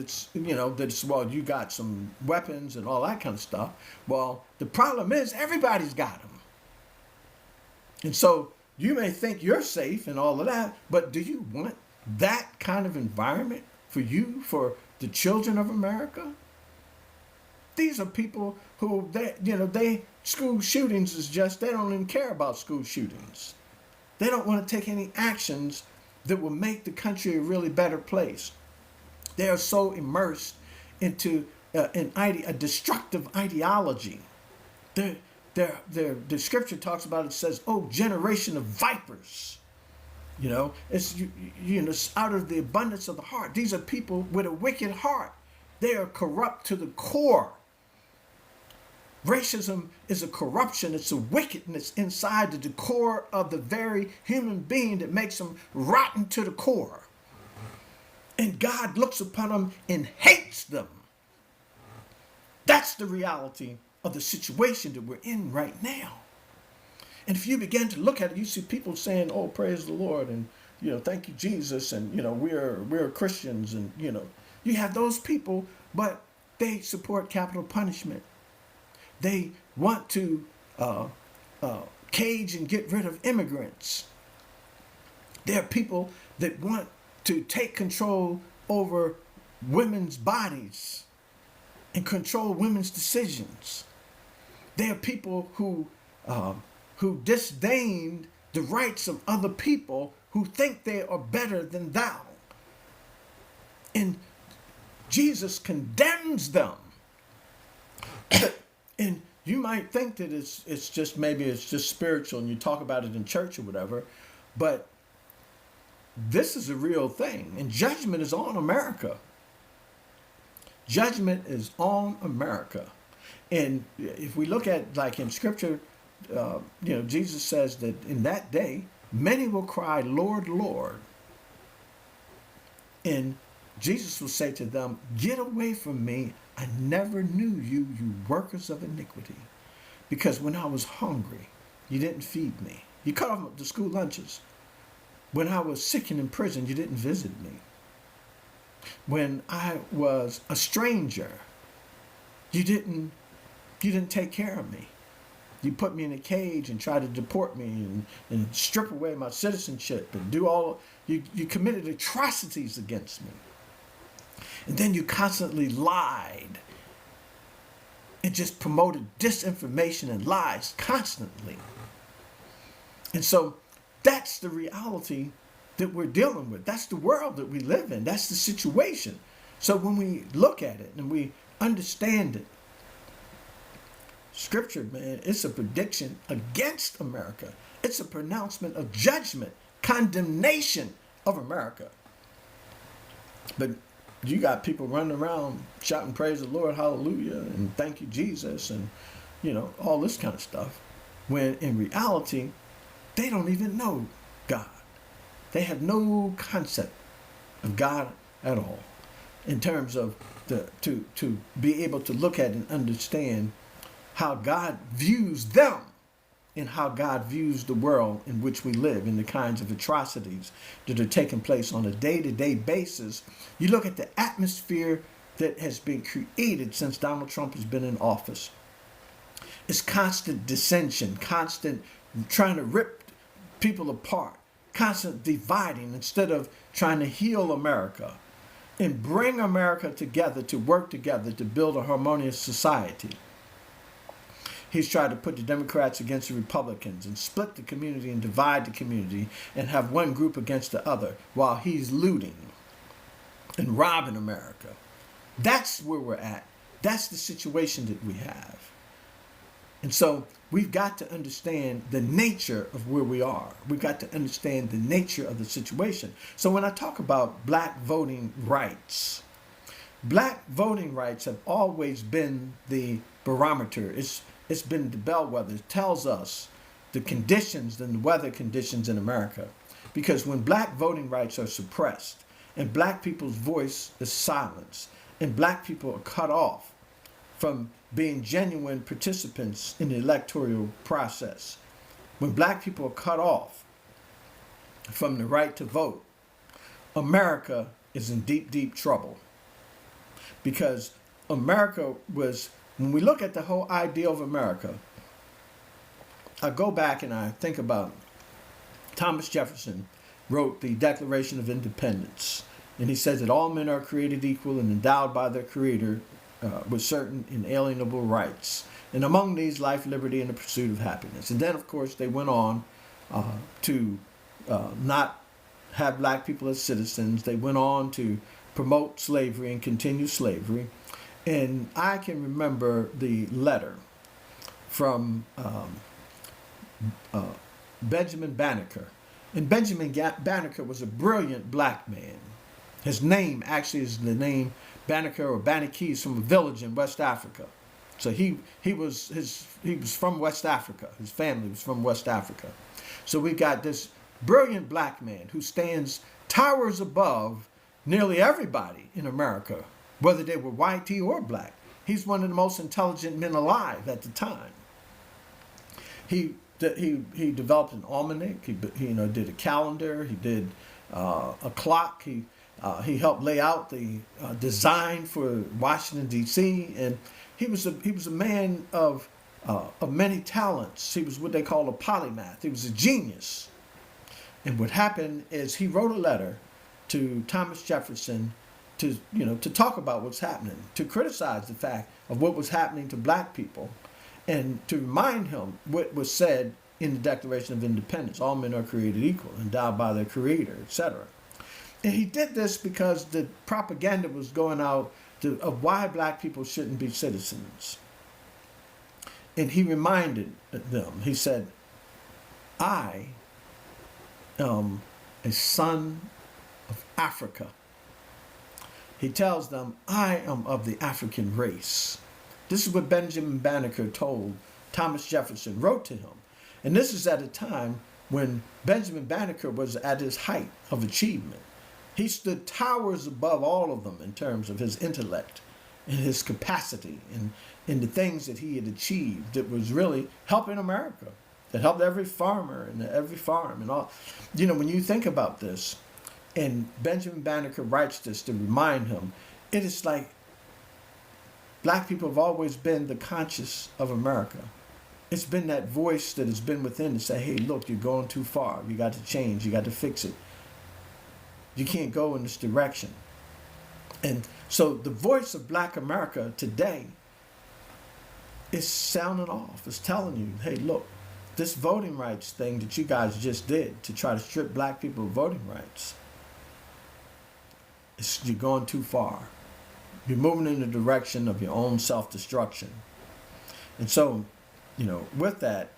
well, you got some weapons and all that kind of stuff. Well, the problem is everybody's got them. And so you may think you're safe and all of that, but do you want that kind of environment for you, for the children of America? These are people who, school shootings is just, they don't even care about school shootings. They don't want to take any actions that will make the country a really better place. They are so immersed into a destructive ideology. They're The scripture talks about it, says, "Oh, generation of vipers." It's it's out of the abundance of the heart. These are people with a wicked heart. They are corrupt to the core. Racism is a corruption. It's a wickedness inside the core of the very human being that makes them rotten to the core. And God looks upon them and hates them. That's the reality of the situation that we're in right now. And if you begin to look at it, you see people saying, "Oh, praise the Lord," and "Thank you, Jesus," and we're Christians, and you have those people, but they support capital punishment. They want to cage and get rid of immigrants. There are people that want to take control over women's bodies and control women's decisions. There are people who disdain the rights of other people, who think they are better than thou. And Jesus condemns them. And you might think that it's just spiritual and you talk about it in church or whatever, but this is a real thing, and judgment is on America. Judgment is on America. And if we look at, like in scripture, Jesus says that in that day, many will cry, "Lord, Lord." And Jesus will say to them, "Get away from me. I never knew you, you workers of iniquity. Because when I was hungry, you didn't feed me. You cut off the school lunches. When I was sick and in prison, you didn't visit me. When I was a stranger, you didn't take care of me. You put me in a cage and tried to deport me and strip away my citizenship and you committed atrocities against me. And then you constantly lied and just promoted disinformation and lies constantly." And so that's the reality that we're dealing with. That's the world that we live in. That's the situation. So when we look at it and we understand it, Scripture, man, it's a prediction against America. It's a pronouncement of judgment, condemnation of America. But you got people running around shouting, "Praise the Lord, hallelujah," and "Thank you, Jesus," and all this kind of stuff, when in reality they don't even know God. They have no concept of God at all, in terms of to be able to look at and understand how God views them and how God views the world in which we live, and the kinds of atrocities that are taking place on a day-to-day basis. You look at the atmosphere that has been created since Donald Trump has been in office. It's constant dissension, constant trying to rip people apart, constant dividing instead of trying to heal America and bring America together to work together to build a harmonious society. He's tried to put the Democrats against the Republicans and split the community and divide the community and have one group against the other while he's looting and robbing America. That's where we're at. That's the situation that we have. And so we've got to understand the nature of where we are. We've got to understand the nature of the situation. So when I talk about black voting rights have always been the barometer. It's been the bellwether. It tells us the conditions and the weather conditions in America. Because when black voting rights are suppressed and black people's voice is silenced and black people are cut off from being genuine participants in the electoral process, when black people are cut off from the right to vote, America is in deep, deep trouble. Because America was, when we look at the whole idea of America, I go back and I think about Thomas Jefferson wrote the Declaration of Independence. And he says that all men are created equal and endowed by their Creator with certain inalienable rights. And among these, life, liberty, and the pursuit of happiness. And then, of course, they went on to not have black people as citizens. They went on to promote slavery and continue slavery. And I can remember the letter from Benjamin Banneker. And Benjamin Banneker was a brilliant black man. His name actually is the name Banneker or Banakis from a village in West Africa. So he was from West Africa. His family was from West Africa. So we got this brilliant black man who towers above nearly everybody in America, whether they were white or black. He's one of the most intelligent men alive at the time. He developed an almanac. He did a calendar. He did a clock. He helped lay out the design for Washington D.C. and he was a man of many talents. He was what they call a polymath. He was a genius. And what happened is he wrote a letter to Thomas Jefferson to talk about what's happening, to criticize the fact of what was happening to black people, and to remind him what was said in the Declaration of Independence: all men are created equal, endowed by their Creator, etc. And he did this because the propaganda was going out of why black people shouldn't be citizens. And he reminded them, he said, I am a son of Africa. He tells them, I am of the African race. This is what Benjamin Banneker told Thomas Jefferson, wrote to him. And this is at a time when Benjamin Banneker was at his height of achievement. He stood towers above all of them in terms of his intellect and his capacity and in the things that he had achieved that was really helping America, that helped every farmer and every farm and all. When you think about this, and Benjamin Banneker writes this to remind him, it is like black people have always been the conscience of America. It's been that voice that has been within to say, hey, look, you're going too far. You got to change. You got to fix it. You can't go in this direction. And so the voice of black America today is sounding off. It's telling you, hey, look, this voting rights thing that you guys just did to try to strip black people of voting rights, you're going too far. You're moving in the direction of your own self-destruction. And so, with that,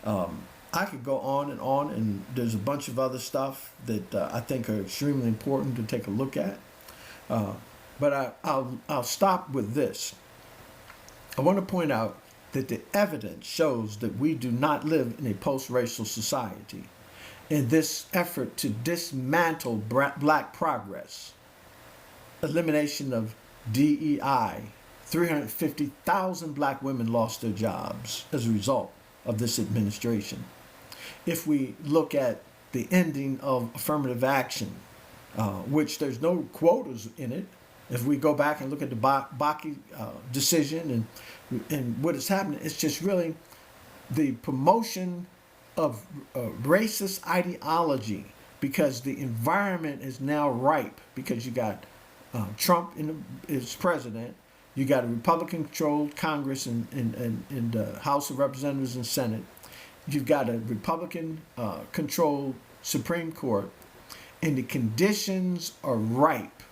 I could go on, and there's a bunch of other stuff that I think are extremely important to take a look at. But I'll stop with this. I want to point out that the evidence shows that we do not live in a post-racial society. In this effort to dismantle black progress, elimination of DEI, 350,000 black women lost their jobs as a result of this administration. If we look at the ending of affirmative action, which there's no quotas in it, if we go back and look at the Bakke decision and what is happening, it's just really the promotion of racist ideology, because the environment is now ripe, because you got Trump is president, you got a Republican-controlled Congress and the House of Representatives and Senate, you've got a Republican-controlled Supreme Court, and the conditions are ripe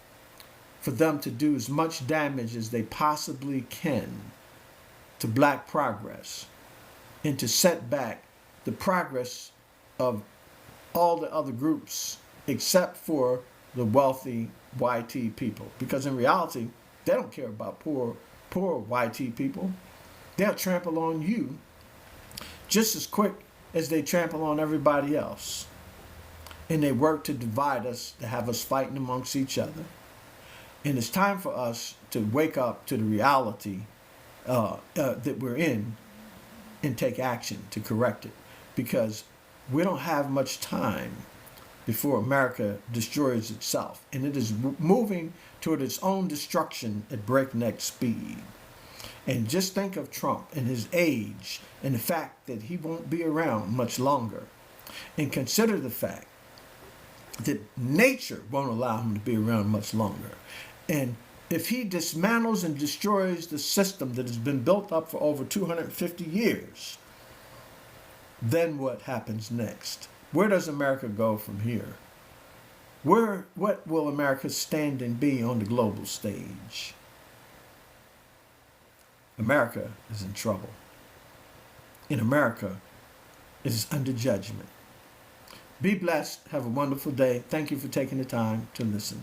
for them to do as much damage as they possibly can to black progress and to set back the progress of all the other groups except for the wealthy YT people. Because in reality, they don't care about poor YT people. They'll trample on you just as quick as they trample on everybody else. And they work to divide us, to have us fighting amongst each other. And it's time for us to wake up to the reality that we're in and take action to correct it. Because we don't have much time before America destroys itself. And it is moving toward its own destruction at breakneck speed. And just think of Trump and his age and the fact that he won't be around much longer. And consider the fact that nature won't allow him to be around much longer. And if he dismantles and destroys the system that has been built up for over 250 years, then what happens next? Where does America go from here? What will America's standing be on the global stage? America is in trouble. in America is under judgment. Be blessed. Have a wonderful day. Thank you for taking the time to listen.